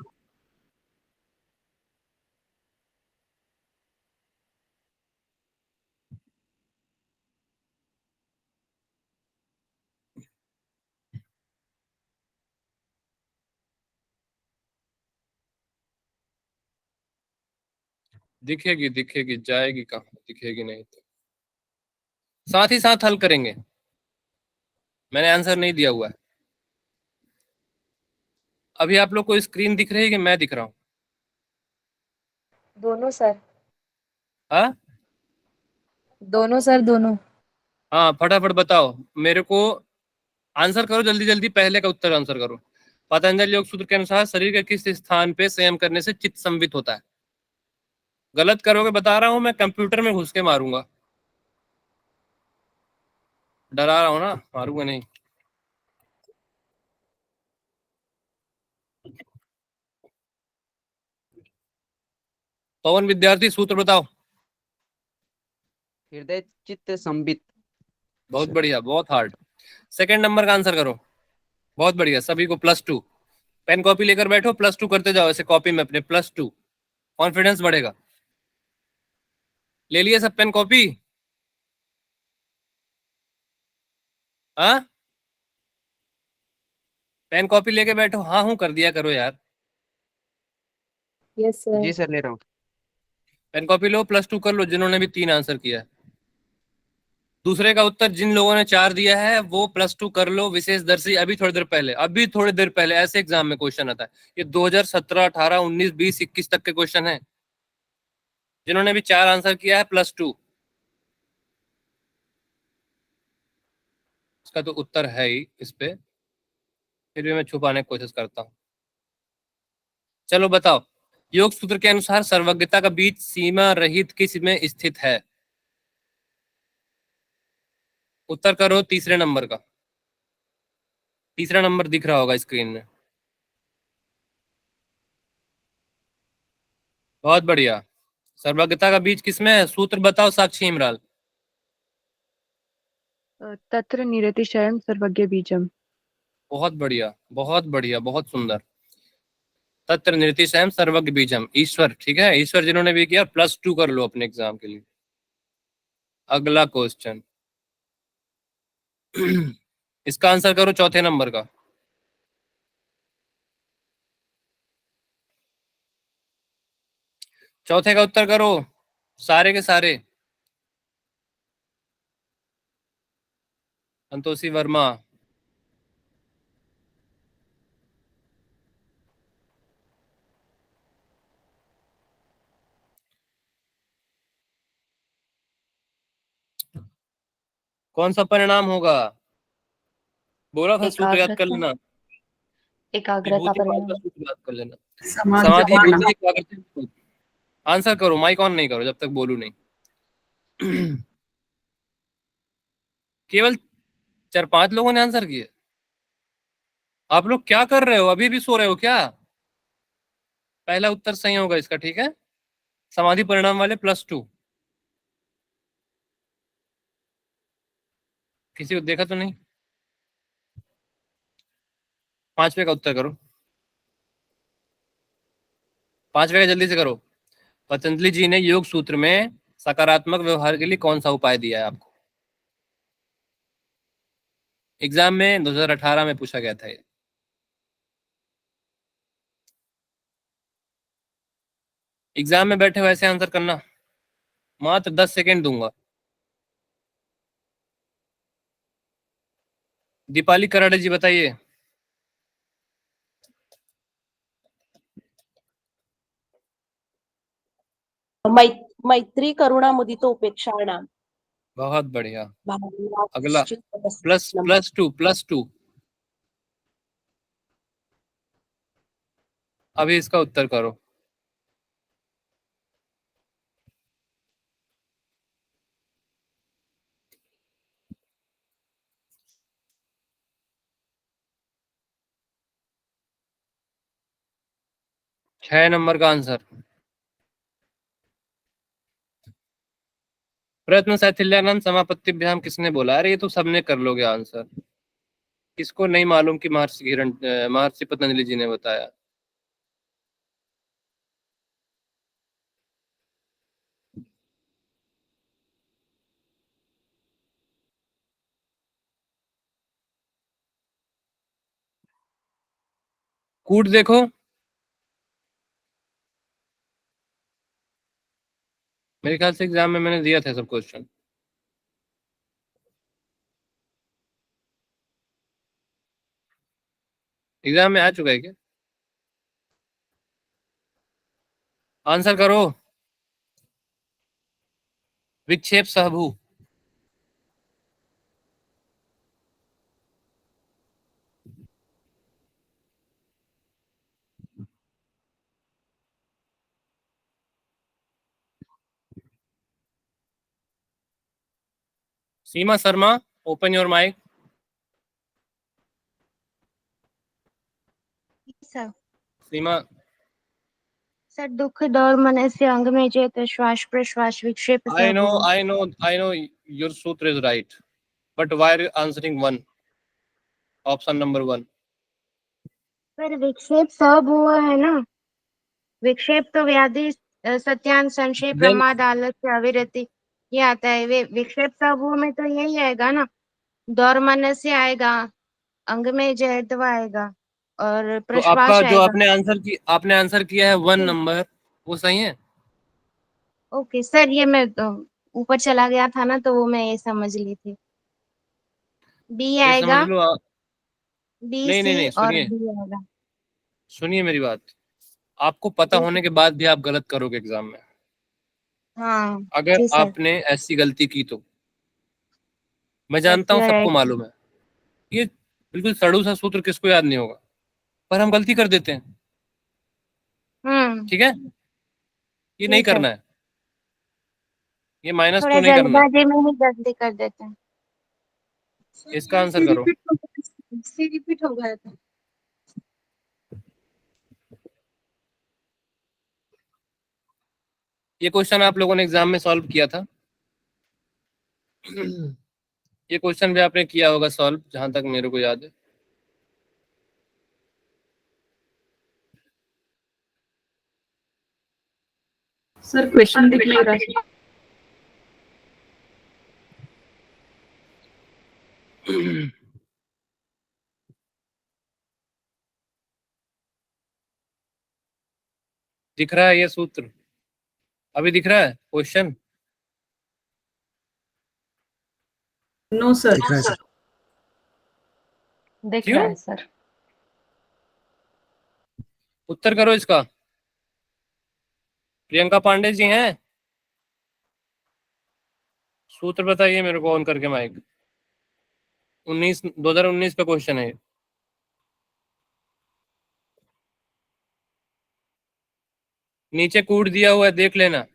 A: दिखेगी दिखेगी, जाएगी कहाँ, दिखेगी नहीं तो साथ ही साथ हल करेंगे। मैंने आंसर नहीं दिया हुआ है। अभी आप लोग को स्क्रीन दिख रही है कि मैं दिख रहा हूँ?
B: दोनों सर।
A: हाँ
B: दोनों सर, दोनों।
A: हाँ, फटाफट बताओ मेरे को, आंसर करो जल्दी जल्दी, पहले का उत्तर आंसर करो। पतंजलि योग सूत्र के अनुसार शरीर के किस स्थान पे संयम करने से चित्त संवित होता है? गलत करोगे बता रहा हूं, मैं कंप्यूटर में घुस के मारूंगा। डरा रहा हूं ना, मारूंगा नहीं। पवन विद्यार्थी सूत्र बताओ।
G: हृदय चित्त संबित।
A: बहुत बढ़िया, बहुत हार्ड। सेकंड नंबर का आंसर करो। बहुत बढ़िया, सभी को +2। पेन कॉपी लेकर बैठो, +2 करते जाओ ऐसे कॉपी में अपने, +2। कॉन्फिडेंस बढ़ेगा। ले लिए सब पेन कॉपी? हाँ, पेन कॉपी लेके बैठो, हाँ हूँ कर दिया करो यार।
F: Yes sir.
G: जी सर ले रहा हूँ।
A: पेन कॉपी लो, +2 कर लो जिन्होंने भी 3 आंसर किया है। दूसरे का उत्तर जिन लोगों ने 4 दिया है वो +2 कर लो। विशेष दर्शी अभी थोड़ी देर पहले ऐसे एग्जाम में क्वेश्चन आता है। ये 2017, 18, 19, 20, 21 तक के क्वेश्चन है। जिन्होंने भी 4 आंसर किया है +2। इसका तो उत्तर है ही इस पे, फिर भी मैं छुपाने की कोशिश करता हूँ। चलो बताओ, योग सूत्र के अनुसार सर्वज्ञता का बीज सीमा रहित किस में स्थित है? उत्तर करो तीसरे नंबर का। तीसरा नंबर दिख रहा होगा स्क्रीन में। बहुत बढ़िया। सर्वज्ञता का बीज किसमें है? सूत्र बताओ साक्षी इमरान।
H: तत्र निरतिशयं सर्वज्ञ बीजम।
A: बहुत बढ़िया, बहुत बढ़िया, बहुत सुंदर। तत्र निर्तिशयम सर्वज्ञ बीजम, ईश्वर। ठीक है, ईश्वर जिन्होंने भी किया +2 कर लो अपने एग्जाम के लिए। अगला क्वेश्चन इसका आंसर करो चौथे नंबर का। चौथे का उत्तर करो सारे के सारे। संतोषी वर्मा। कौन सा परिणाम होगा? बोला था सूत्र याद कर लेना।
E: एकाग्रता
A: विभूति काल का
E: परिणाम।
A: सूत्र याद कर लेना।
C: समाधि
A: समाधि
C: का
A: बुद्धि एकाग्रता। आंसर करो, माइक ऑन नहीं करो जब तक बोलू नहीं। केवल 4-5 लोगों ने आंसर किए। आप लोग क्या कर रहे हो, अभी भी सो रहे हो क्या? पहला उत्तर सही होगा इसका, ठीक है। समाधि परिणाम वाले +2। किसी को देखा तो नहीं? पांचवे का उत्तर करो, पांचवे का जल्दी से करो। पतंजलि जी ने योग सूत्र में सकारात्मक व्यवहार के लिए कौन सा उपाय दिया है आपको? एग्जाम में 2018 में पूछा गया था ये। एग्जाम में बैठे हो ऐसे आंसर करना, मात्र 10 सेकेंड दूंगा। दीपाली कराड़े जी बताइए।
I: मैत्री करुणा मुदित उपेक्षाणाम।
A: बहुत बढ़िया। अगला
I: भावनाचित्त
A: +2। अभी इसका उत्तर करो। छह नंबर का आंसर। प्रयत्न शैथिल्यानंद समापत्तिभ्याम किसने बोला? अरे ये तो सबने कर लोगे आंसर। किसको नहीं मालूम कि महर्षि पतंजलि जी ने बताया? कूट देखो। मेरे ख्याल से एग्जाम में मैंने दिया था सब क्वेश्चन। एग्जाम में आ चुका है क्या? आंसर करो। विक्षेप सहभू। Seema Sharma, open your mic.
B: Sir
A: Seema,
D: sir दुख दौर मन से अंग में चेत श्वास प्रश्वास विक्षेप
A: I know,
D: सब
A: I know your sutra is right, but why are you answering one? Option number one.
D: पर विक्षेप सब हुआ है ना, विक्षेप तो व्याधि सत्यान संशय
A: Then
D: प्रमाद आलस्य अविरति ये आता है। वे विक्षेप सब हुआ में तो यही आएगा ना, दौर मन से आएगा, अंग में जयत्व आएगा और
A: तो
D: प्रश्वास
A: आपका जो
D: आएगा।
A: आपने आंसर किया है वन नंबर, वो सही है।
D: ओके सर, ये मैं तो ऊपर चला गया था ना, तो वो मैं ये समझ ली थी। बी
A: ये
D: आएगा,
A: समझ लो
D: बी
A: नहीं नहीं
D: सी
A: नहीं,
D: और
A: सुनिए
D: डी आएगा।
A: सुनिए मेरी बात। आपको पता
D: जी
A: होने के बाद भी आप गलत करोगे एग्जाम में,
D: हाँ।
A: अगर
D: जी सर।
A: आपने ऐसी गलती की तो। मैं
D: दैट्स
A: जानता हूँ, सबको
D: राइट।
A: मालूम है। ये बिल्कुल सड़ू सा सूत्र किसको याद नहीं होगा, पर हम गलती कर देते हैं। ठीक है, ये
D: जी
A: नहीं
D: सर,
A: करना है, ये माइनस टू
D: थोड़ा
A: नहीं करना है।
D: जल्दबाजी में ही गलती कर देते हैं।
A: इसका आंसर करो।
B: सी रिपीट हो गया था।
A: ये क्वेश्चन आप लोगों ने एग्जाम में सॉल्व किया था। ये क्वेश्चन भी आपने किया होगा सॉल्व, जहां तक मेरे को याद है।
C: सर क्वेश्चन दिख नहीं रहा।
A: दिख रहा है ये सूत्र, अभी दिख रहा है क्वेश्चन?
C: No sir.
G: दिख रहा है सर।
E: दिख
A: क्यों?
E: रहा है सर।
A: उत्तर करो इसका। प्रियंका पांडे जी हैं, सूत्र बताइए मेरे को ऑन करके माइक। 2019 का क्वेश्चन है ये। नीचे कूट दिया हुआ है, देख लेना।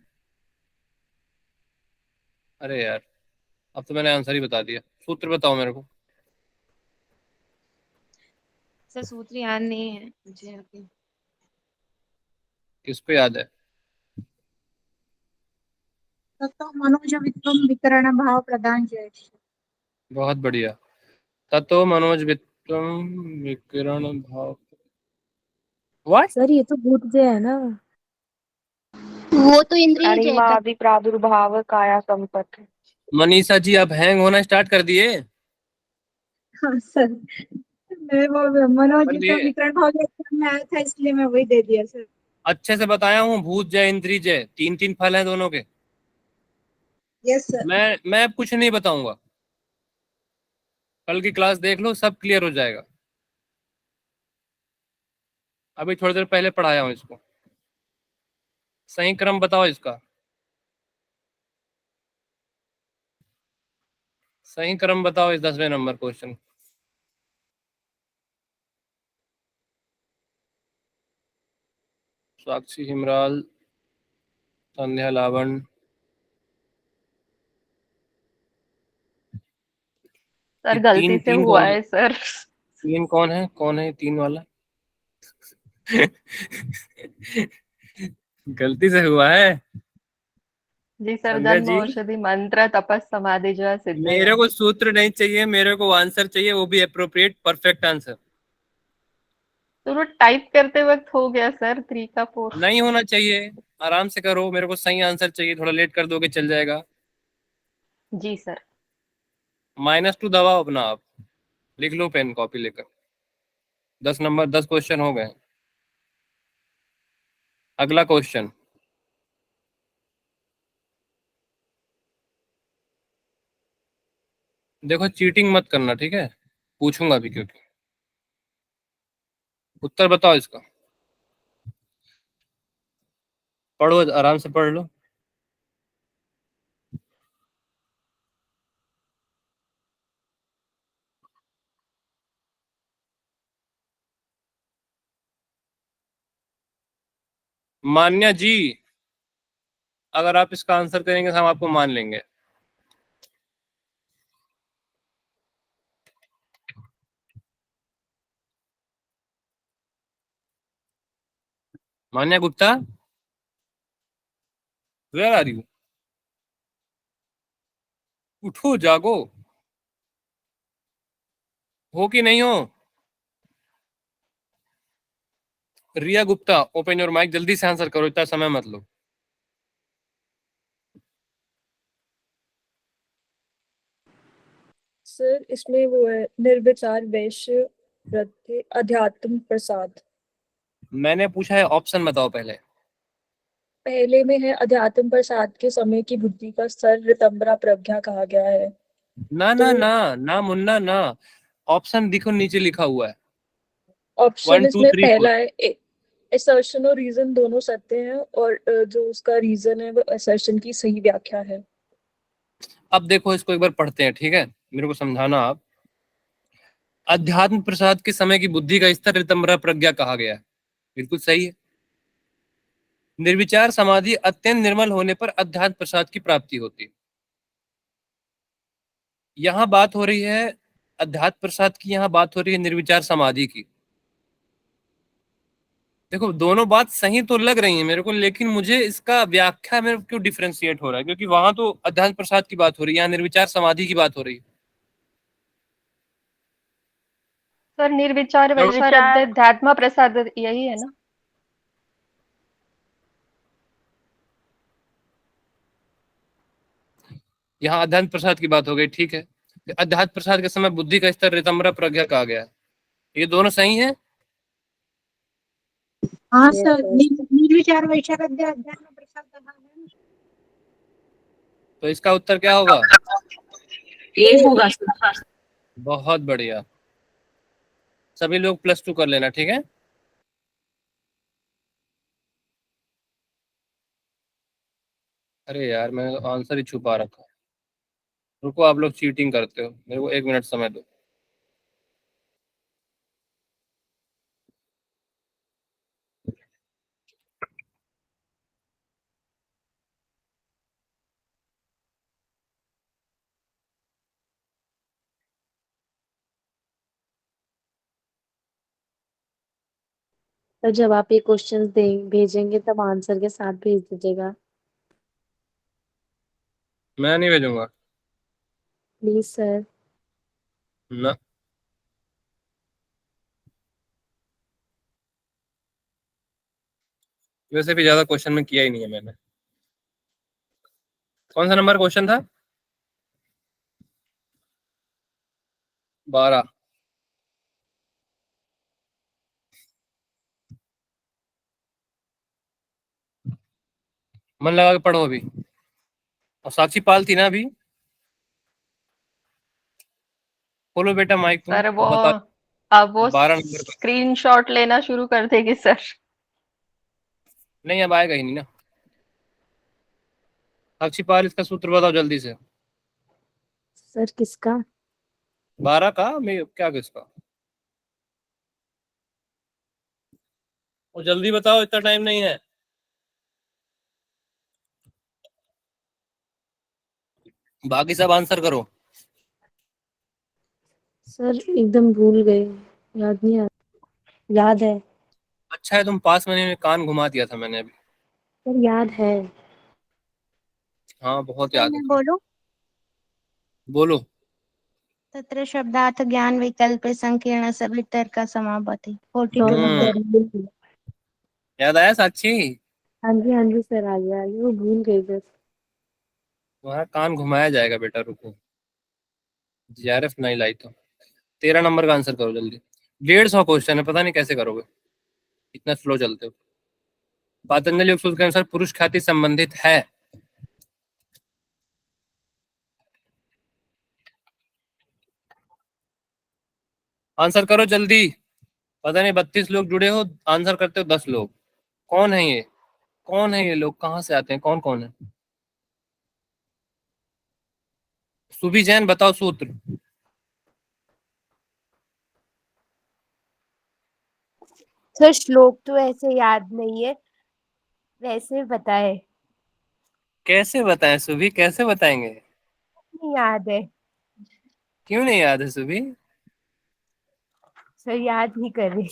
A: अरे यार, अब तो मैंने आंसर ही बता दिया। सूत्र बताओ मेरे को।
D: सर सूत्र याद नहीं है मुझे अभी।
A: किसको याद है?
B: तत्व मनोज विक्रम विकरण भाव प्रदान जय।
A: बहुत बढ़िया। तत्व मनोज विक्रम विकिरण भाव। व्हाट?
H: सर ये तो भूत जय है ना।
F: वो तो इंद्रिय जय
H: अणिमा
F: का।
H: आदि प्रादुर्भाव काया संपत।
A: मनीषा जी आप हैंग होना स्टार्ट कर दिए।
B: हाँ सर, मैं वो मनोज
A: पर
B: विक्रम
A: ये
B: विकरण भाव एग्जाम में आया था, इसलिए मैं वही दे दिया सर।
A: अच्छे से बताया हूँ, भूत जय इंद्री जय, तीन तीन फल हैं दोनों के।
B: Yes sir.
A: मैं अब कुछ नहीं बताऊंगा, कल की क्लास देख लो, सब क्लियर हो जाएगा। अभी थोड़ी देर पहले पढ़ाया हूँ इसको। सही क्रम बताओ इसका, सही क्रम बताओ इस 10वें नंबर क्वेश्चन। साक्षी हिमराल संध्या लावण।
E: सर
A: ये
E: गलती
A: तीन
E: से
A: तीन
E: हुआ
A: कौन?
E: है सर।
A: तीन कौन है ये तीन वाला? गलती से हुआ है।
E: जी सर,
A: संध्या
E: जन्म
A: जी,
E: औषधि मंत्र तपस समाधि जो है सिद्ध
A: मेरे
E: है।
A: को सूत्र नहीं चाहिए, मेरे को आंसर चाहिए, वो भी अप्रोप्रिएट परफेक्ट आंसर।
E: तो वो टाइप करते वक्त हो गया सर 3 का 4।
A: नहीं होना चाहिए, आराम से करो, मेरे को सही आंसर चाहिए। थोड़ा लेट कर दोगे चल जाएगा।
E: जी सर।
A: -2 दबाओ अपना आप, लिख लो पेन कॉपी लेकर। 10 नंबर 10 क्वेश्चन हो गए। अगला क्वेश्चन। देखो चीटिंग मत करना, ठीक है? पूछूंगा भी क्योंकि। उत्तर बताओ इसका, पढ़ो आराम से पढ़ लो। मान्या जी, अगर आप इसका आंसर करेंगे तो हम आपको मान लेंगे। Manya Gupta. Where are you? उठो, जागो, हो कि नहीं हो? Riya Gupta, open your mic, जल्दी से आंसर करो, इतना समय मत लो।
H: सर इसमें वो है निर्विचार वैश्य वृत्ति अध्यात्म प्रसाद।
A: मैंने पूछा है, ऑप्शन बताओ पहले।
H: पहले में है अध्यात्म प्रसाद के समय की बुद्धि का स्तर ऋतंबरा प्रज्ञा कहा गया है।
A: ना
H: तो
A: ना ना ना मुन्ना ना, ऑप्शन देखो नीचे लिखा हुआ है,
H: ऑप्शन
A: 1 2
H: इसमें
A: 3 4।
H: पहला है असर्शन और रीजन दोनों सत्य हैं और जो उसका रीजन है वो असर्शन की सही व्याख्या है।
A: अब देखो इसको एक बार पढ़ते हैं, ठीक है, मेरे को समझाना आप। अध्यात्म प्रसाद के समय की बुद्धि का स्तर ऋतंबरा प्रज्ञा कहा गया है, बिल्कुल सही है। निर्विचार समाधि अत्यंत निर्मल होने पर अध्यात्म प्रसाद की प्राप्ति होती है। यहाँ बात हो रही है अध्यात्म प्रसाद की, यहाँ बात हो रही है निर्विचार समाधि की। देखो दोनों बात सही तो लग रही है मेरे को, लेकिन मुझे इसका व्याख्या मेरे को क्यों डिफरेंशिएट हो रहा है, क्योंकि वहां तो अध्यात्म प्रसाद की बात हो रही है, यहाँ निर्विचार समाधि की बात हो रही है।
E: सर निर्विचार वैशारद अध्यात्म प्रसाद यही है ना?
A: यहाँ अध्यात्म प्रसाद की बात हो गई, ठीक है। अध्यात्म प्रसाद के समय बुद्धि का स्तर ऋतंबरा प्रज्ञा कहा गया है, ये दोनों सही है।
B: हाँ सर, निर्विचार वैशारद अध्यात्म प्रसाद कहा है।
A: तो इसका उत्तर क्या होगा?
C: ए होगा सर।
A: बहुत बढ़िया, सभी लोग +2 कर लेना, ठीक है। अरे यार मैंने तो आंसर ही छुपा रखा है। रुको, आप लोग चीटिंग करते हो, मेरे को 1 मिनट समय दो।
H: तो जब आप ये क्वेश्चंस भेजेंगे तब आंसर के साथ भेज दीजिएगा
A: मैं नहीं भेजूंगा
H: प्लीज सर।
A: ना। वैसे भी ज्यादा क्वेश्चन में किया ही नहीं है मैंने। कौन सा नंबर क्वेश्चन था? 12। मन लगा के पढ़ो अभी। और साक्षी पाल थी ना अभी? खोलो बेटा माइक तुम,
E: सर वो
A: बता।
E: अब वो
A: 12 नंबर का।
E: स्क्रीनशॉट लेना शुरू कर देगी सर।
A: नहीं अब आएगा ही नहीं ना। साक्षी पाल, इसका सूत्र बताओ जल्दी से।
H: सर किसका?
A: 12 का, मैं क्या किसका? और जल्दी बताओ, इतना टाइम नहीं है। बाकी सब आंसर करो।
H: सर एकदम भूल गए, याद नहीं आ याद है
A: अच्छा है तुम पास में, कान घुमा दिया था मैंने अभी।
H: सर, याद है।
A: हाँ बहुत
D: सर
A: याद है
D: मैं
A: तुम्हें।
D: बोलूं?
A: बोलो।
D: तत्र शब्दार्थ ज्ञान विकल्प संकीर्ण सवितर्क समापति 42
H: सॉरी
A: हम्म,
D: नंबर।
A: याद आया साक्षी?
H: हाँ जी सर, आ गया वो भूल गई बस।
A: तुम्हारा कान घुमाया जाएगा बेटा, रुको। जीआरएफ नहीं लाई तो। 13 नंबर का आंसर करो जल्दी। 150 क्वेश्चन है, पता नहीं कैसे करोगे, इतना स्लो चलते हो। पातंजलि योग सूत्र के अनुसार पुरुष ख्याति संबंधित है। आंसर करो जल्दी। पता नहीं 32 लोग जुड़े हो, आंसर करते हो 10 लोग। कौन है ये? कौन है ये लोग, कहाँ से आते हैं, कौन कौन है? सुबी जैन बताओ सूत्र।
H: सर श्लोक तो ऐसे याद नहीं है, वैसे बताए।
A: कैसे बताएं सुबी, कैसे बताएंगे?
H: नहीं याद है
A: क्यों नहीं याद है सुबी?
H: सर, याद नहीं कर रही।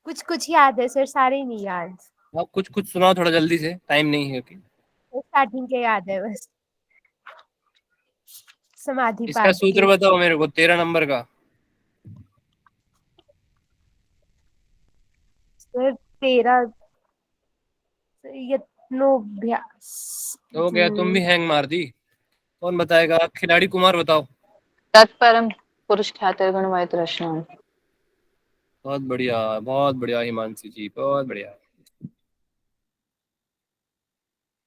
H: कुछ कुछ याद है सर, सारे नहीं याद।
A: आप कुछ कुछ सुनाओ थोड़ा जल्दी से, टाइम नहीं है कि
I: स्टार्टिंग के याद है बस। समाधि
A: इसका
I: पाद
A: सूत्र
I: के
A: बताओ मेरे को 13 नंबर का।
I: सर 13 यत्नोभ्यास।
A: हो गया, तुम भी हैंग मार दी। कौन बताएगा? खिलाड़ी कुमार बताओ।
E: तत्परम पुरुष ख्याति गुण वै तृष्णा।
A: बहुत बढ़िया हिमांशु जी, बहुत बढ़िया।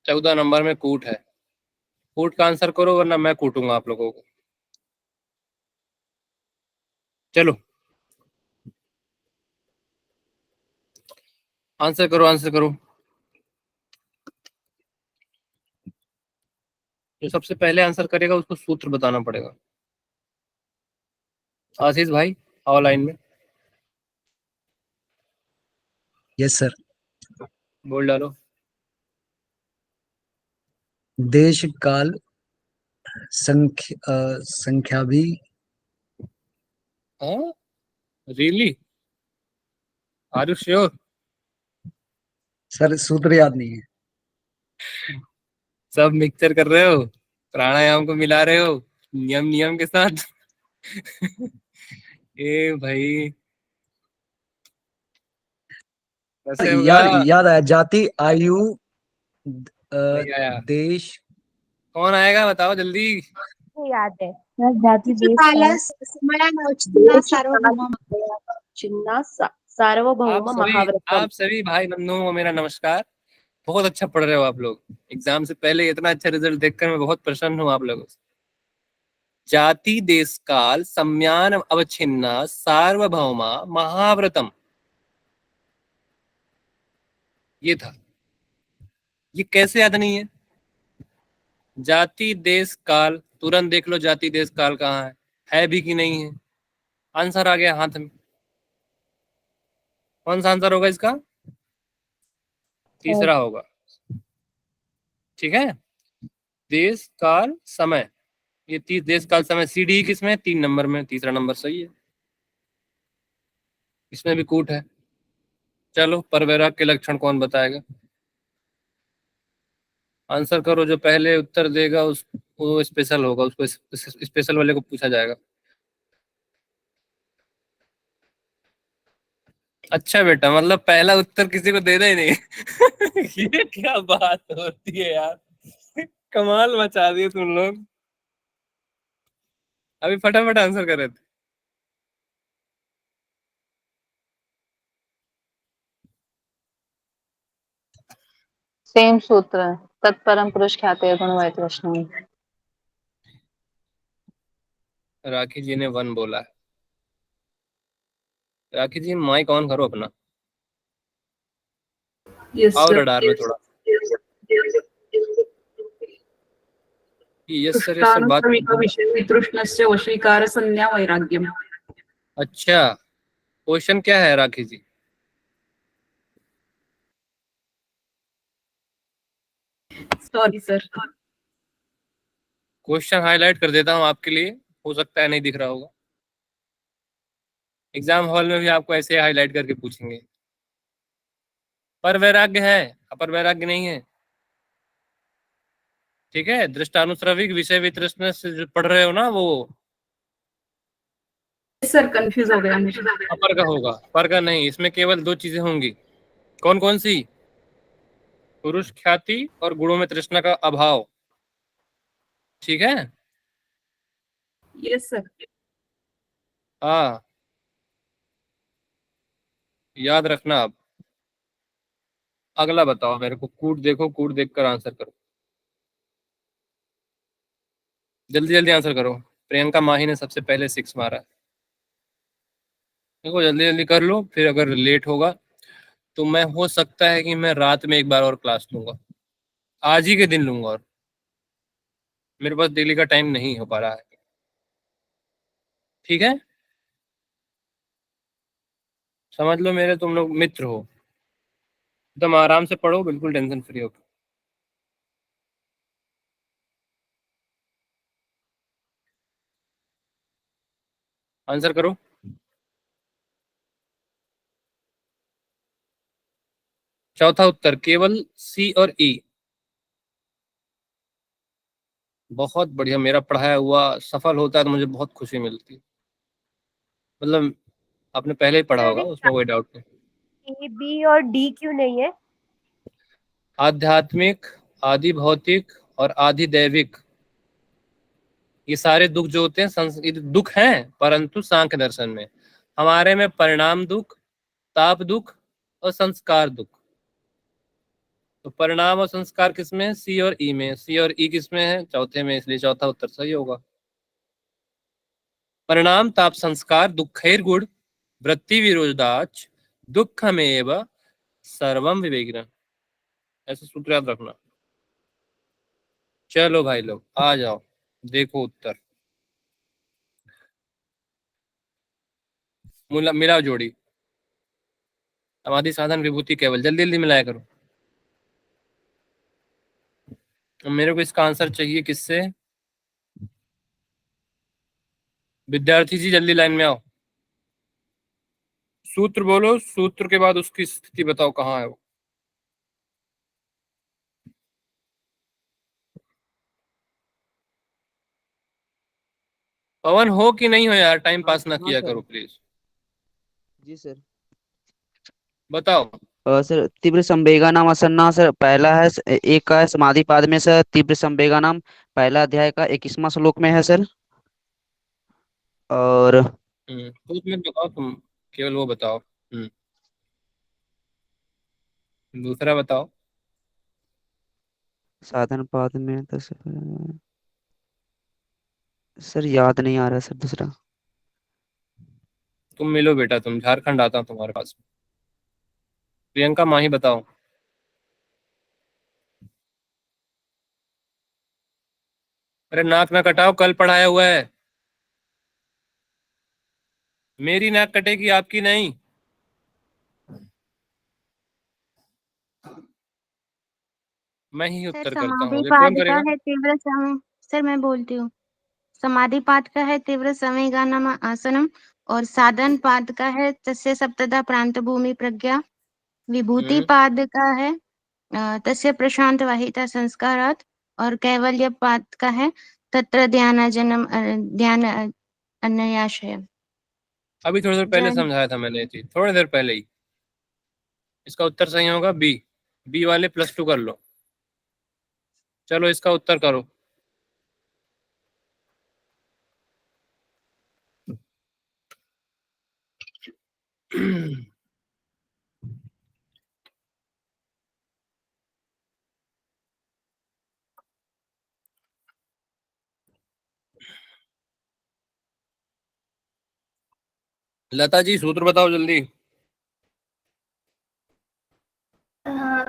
A: 14 नंबर में कूट है। कूट का आंसर करो वरना मैं कूटूंगा आप लोगों को। चलो आंसर करो, आंसर करो। जो सबसे पहले आंसर करेगा उसको सूत्र बताना पड़ेगा। आशीष भाई आओ लाइन में,
J: यस सर।
A: बोल डालो।
J: देश काल संख्या भी।
A: हाँ, really? Are you sure?
J: Sir सूत्र याद नहीं है।
A: सब मिक्सचर कर रहे हो, प्राणायाम को मिला रहे हो नियम नियम के साथ। ए भाई, कैसे होगा?
J: याद याद आया, जाति आयु
A: नहीं आया।
J: देश।
A: कौन आएगा बताओ जल्दी।
I: याद है।
B: जाति देश
D: काल
B: काल
D: समया सार्वभौम
I: चिन्ना सार्वभौम महाव्रतम।
A: आप सभी भाई बंधुओं को मेरा नमस्कार। बहुत अच्छा पढ़ रहे हो आप लोग। एग्जाम से पहले इतना अच्छा रिजल्ट देखकर मैं बहुत प्रसन्न हूँ आप लोगों से। जाति देश काल सम्यान अवच्छिन्ना सार्वभौमा महाव्रतम, ये था। ये कैसे याद नहीं है? जाति देश काल, तुरंत देख लो जाति देश काल कहाँ है भी कि नहीं है। आंसर आ गया हाथ में। कौन सा आंसर होगा इसका? तीसरा होगा। ठीक है, देश काल समय। ये 30 देश काल समय, सीडी किसमें? 3 नंबर में, तीसरा नंबर सही है। इसमें भी कूट है। चलो परवैराग के लक्षण कौन बताएगा? आंसर करो, जो पहले उत्तर देगा उस वो स्पेशल होगा, उसको स्पेशल वाले को पूछा जाएगा। अच्छा बेटा, मतलब पहला उत्तर किसी को देना ही नहीं। ये क्या बात होती है यार, कमाल मचा दिए तुम लोग। अभी फटाफट आंसर कर रहे थे।
E: सेम सूत्र है, तत्परम पुरुष ख्याति गुण वै तृष्णा।
A: राखी जी ने 1 बोला है। राखी जी माइक ऑन करो अपना।
C: यस
A: आओ
C: सर।
A: रडार में थोड़ा। यस सर, यस सर, बात।
C: कृष्णानुश्रविक विषय वितृष्णस्य वशीकार संज्ञा वैराग्यम।
A: अच्छा, क्वेश्चन क्या है Rakhi ji?
C: Sorry sir.
A: Question highlight कर देता हूँ आपके लिए, हो सकता है नहीं दिख रहा होगा। एग्जाम हॉल में भी आपको ऐसे हाईलाइट करके पूछेंगे। पर वैराग्य है, अपर वैराग्य नहीं है। ठीक है, दृष्टानुश्रविक विषय वितृष्ण से जो पढ़ रहे हो ना, वो
C: सर कंफ्यूज हो गया मुझे।
A: अपर का होगा, पर का नहीं। इसमें केवल 2 चीजें होंगी। कौन कौन सी? पुरुष ख्याति और गुणों में तृष्णा का अभाव। ठीक है।
C: Yes sir.
A: हाँ, याद रखना आप। अगला बताओ मेरे को, कूट देखो, कूट देखकर आंसर करो। जल्दी जल्दी आंसर करो। प्रियंका माही ने सबसे पहले 6 मारा है। देखो जल्दी जल्दी कर लो, फिर अगर लेट होगा तो मैं, हो सकता है कि मैं रात में एक बार और क्लास लूंगा। आज ही के दिन लूंगा, और मेरे पास डेली का टाइम नहीं हो पा रहा है। ठीक है, समझ लो मेरे तुम लोग मित्र हो। एकदम आराम से पढ़ो, बिल्कुल टेंशन फ्री होकर। आंसर करो। चौथा उत्तर केवल सी और ई। बहुत बढ़िया, मेरा पढ़ाया हुआ सफल होता है तो मुझे बहुत खुशी मिलती है। मतलब आपने पहले ही पढ़ा होगा, उसमें कोई डाउट नहीं।
I: ए बी और डी क्यों नहीं है?
A: आध्यात्मिक, आदि भौतिक और आदि दैविक, ये सारे दुख जो होते हैं ये दुख हैं, परंतु सांख्य दर्शन में हमारे में परिणाम दुख, ताप दुख और संस्कार दुख। तो परिणाम और संस्कार किसमें है? सी और ई में। सी और ई किसमें है? चौथे में, इसलिए चौथा उत्तर सही होगा। परिणाम ताप संस्कार दुखैर्गुण वृत्ति विरोधाच दुखमेव सर्वम विवेकिना, ऐसा सूत्र याद रखना। चलो भाई लोग आ जाओ, देखो उत्तर। मिलाओ जोड़ी, समाधि साधन विभूति केवल, जल्दी जल्दी मिलाया करो। मेरे को इसका आंसर चाहिए किससे? विद्यार्थी जी जल्दी लाइन में आओ, सूत्र बोलो, सूत्र के बाद उसकी स्थिति बताओ कहाँ है वो। पवन हो कि नहीं हो यार, टाइम पास ना किया करो प्लीज।
G: जी सर।
A: बताओ।
G: सर तीव्र संवेगा नाम असन्ना सर पहला है, एक का है समाधि पाद में सर तीव्र संवेगा नाम, पहला अध्याय का 21वां श्लोक में है सर। और
A: सूत्र में बताओ तुम, केवल वो बताओ। दूसरा बताओ।
G: साधन पाद में तो सर याद नहीं आ रहा सर दूसरा।
A: तुम मिलो बेटा, तुम झारखंड आता हूँ तुम्हारे पास। प्रियंका माही बताओ। अरे नाक ना कटाओ, कल पढ़ाया हुआ है। मेरी नाक कटेगी, आपकी नहीं। मैं ही
D: सर
A: उत्तर करता हूँ, ये कौन
D: समाधिपाद का
A: करेगा?
D: है तीव्र समय। सर मैं बोलती हूँ, समाधिपाद का है तीव्र संवेगानाम आसनम, और साधन पाद का है तस्य सप्तधा प्रांत भूमि प्रज्ञा। विभूति पाद का है तस्य प्रशांत वाहिता संस्कारात्, और कैवल्य पाद का है तत्र ध्यानाजनम ध्यान अन्याशय।
A: अभी थोड़ी देर पहले
D: जन
A: समझाया था मैंने ये चीज, थोड़ी देर पहले ही। इसका उत्तर सही होगा बी। बी वाले +2 कर लो। चलो इसका उत्तर करो। लता जी सूत्र बताओ जल्दी।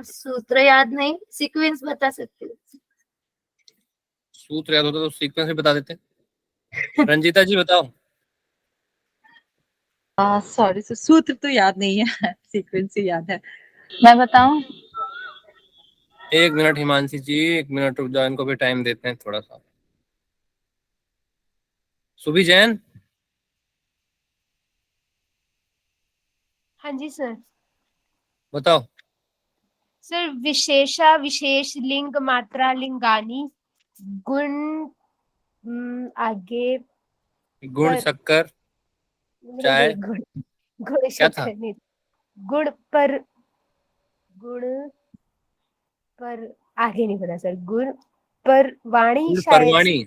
F: सूत्र याद नहीं, सीक्वेंस बता सकते हो?
A: सूत्र याद होता तो सीक्वेंस में बता देते। रंजीता जी बताओ।
B: सॉरी सर, सूत्र तो याद नहीं है, सीक्वेंस ही याद है।
C: मैं बताऊं?
A: 1 मिनट हिमांशी जी, 1 मिनट रुक जाओ, इनको भी टाइम देते हैं थोड़ा सा। सुभी जैन
I: हाँ जी सर।
A: बताओ।
I: सर विशेषा विशेष लिंग मात्रा लिंगानी गुण आगे
A: गुण
I: पर
A: शक्कर चाय,
I: नहीं, गुण गुण
A: क्या था?
I: शक्कर नहीं, गुण पर गुण पर आगे नहीं पता सर, गुण पर वाणी
A: गुण
I: शायद से।
A: परवाणी।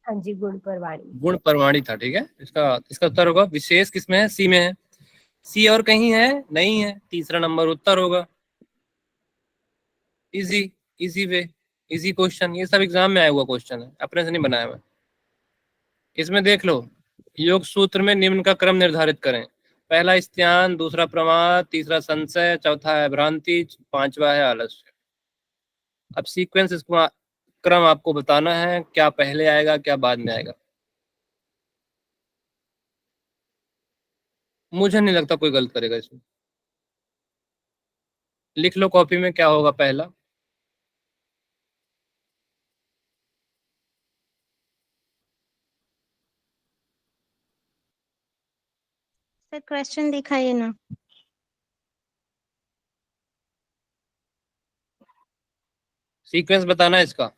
I: हाँ जी, गुण पर वाणी।
A: गुण परवाणी था, ठीक है। इसका इसका उत्तर होगा विशेष किसमें है? सी में है। सी और कहीं है? नहीं है, तीसरा नंबर उत्तर होगा। Easy, easy way, easy question, ये सब एग्जाम में आया हुआ क्वेश्चन है, अपने से नहीं बनाया हुआ। इसमें देख लो, योग सूत्र में निम्न का क्रम निर्धारित करें। पहला स्त्यान, दूसरा प्रमाद, तीसरा संशय, चौथा है भ्रांति, पांचवा है आलस्य। अब सीक्वेंस, इसको क्रम आपको बताना है, क्या पहले आएगा क्या बाद में आएगा। मुझे नहीं लगता कोई गलत करेगा इसमें। लिख लो कॉपी में क्या होगा पहला।
D: सर क्वेश्चन दिखाइए ना।
A: सीक्वेंस बताना है इसका,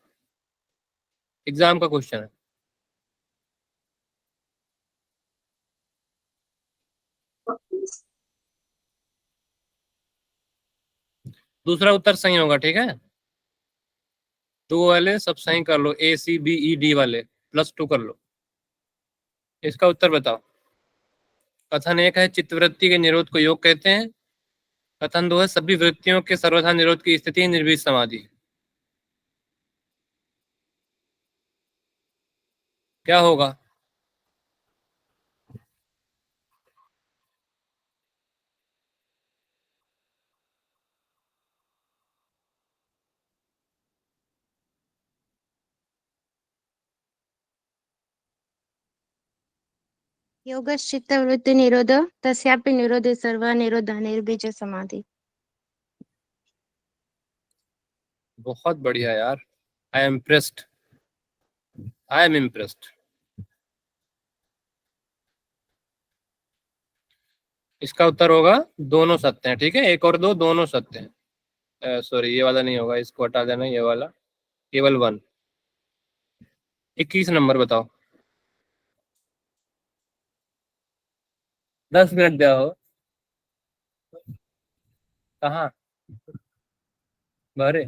A: एग्जाम का क्वेश्चन है। दूसरा उत्तर सही होगा, ठीक है। 2 वाले सब सही कर लो, ACBED वाले +2 कर लो। इसका उत्तर बताओ। कथन 1 है चित्तवृत्ति के निरोध को योग कहते हैं। कथन 2 है सभी वृत्तियों के सर्वथा निरोध की स्थिति निर्वीज समाधि। क्या होगा?
D: योगश्चित्तवृत्ति निरोध तस्यापि निरोधे सर्व निरोध निर्बीज समाधि।
A: बहुत बढ़िया यार, I am impressed, I am impressed. इसका उत्तर होगा दोनों सत्य हैं, ठीक है। 1 और 2 दोनों सत्य हैं। सॉरी, ये वाला नहीं होगा, इसको हटा देना, ये वाला केवल 1। 21 नंबर बताओ। 10 मिनट दिया हो। कहाँ भरे?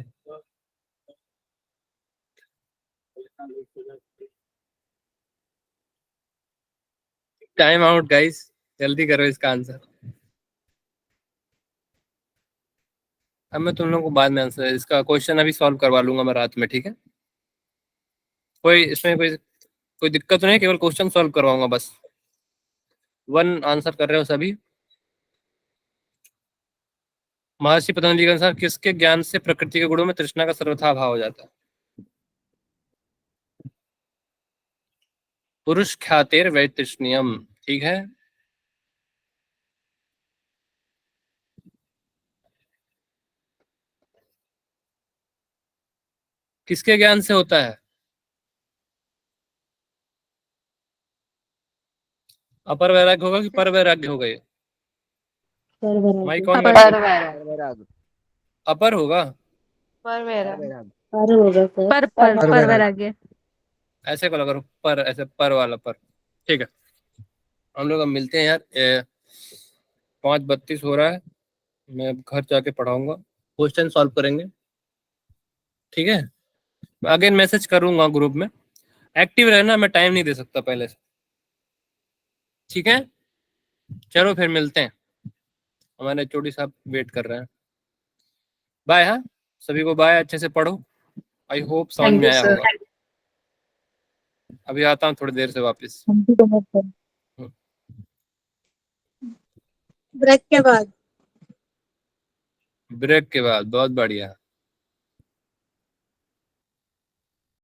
A: टाइम आउट गाइस, जल्दी करो इसका आंसर। अब मैं तुम लोगों को बाद में आंसर, इसका क्वेश्चन अभी सॉल्व करवा लूंगा मैं रात में, ठीक है। कोई इसमें कोई दिक्कत नहीं है, केवल क्वेश्चन सॉल्व करवाऊंगा बस। 1 आंसर कर रहे हो सभी। महर्षि पतंजलि के अनुसार किसके ज्ञान से प्रकृति के गुणों में तृष्णा का सर्वथा अभाव हो जाता है? पुरुष ख्यातेर वैतृष्ण्यम, ठीक है। किसके ज्ञान से होता है? अपर वैराग्य होगा कि पर वैराग्य होगा? ये माइक कौन कर?
G: वैराग
A: अपर होगा।
E: पर वैराग्य।
I: पर वैराग्य।
A: ऐसे को करो, पर, ऐसे पर वाला पर, ठीक है। हम लोग अब मिलते हैं यार। 5:32 हो रहा है, मैं अब घर जाके पढ़ाऊंगा, क्वेश्चन सॉल्व करेंगे, ठीक है। अगेन मैसेज करूंगा ग्रुप में, एक्टिव रहना, मैं टाइम नहीं दे सकता पहले से, ठीक है। चलो फिर मिलते हैं, हमारे चोटी साहब वेट कर रहे हैं। बाय। हाँ, सभी को बाय, अच्छे से पढ़ो। आई होप समझ
C: थैंक
A: में
C: यू
A: आया
C: सर।
A: होगा। अभी आता हूँ थोड़ी देर से वापस,
B: ब्रेक के बाद।
A: ब्रेक के बाद। बहुत बढ़िया।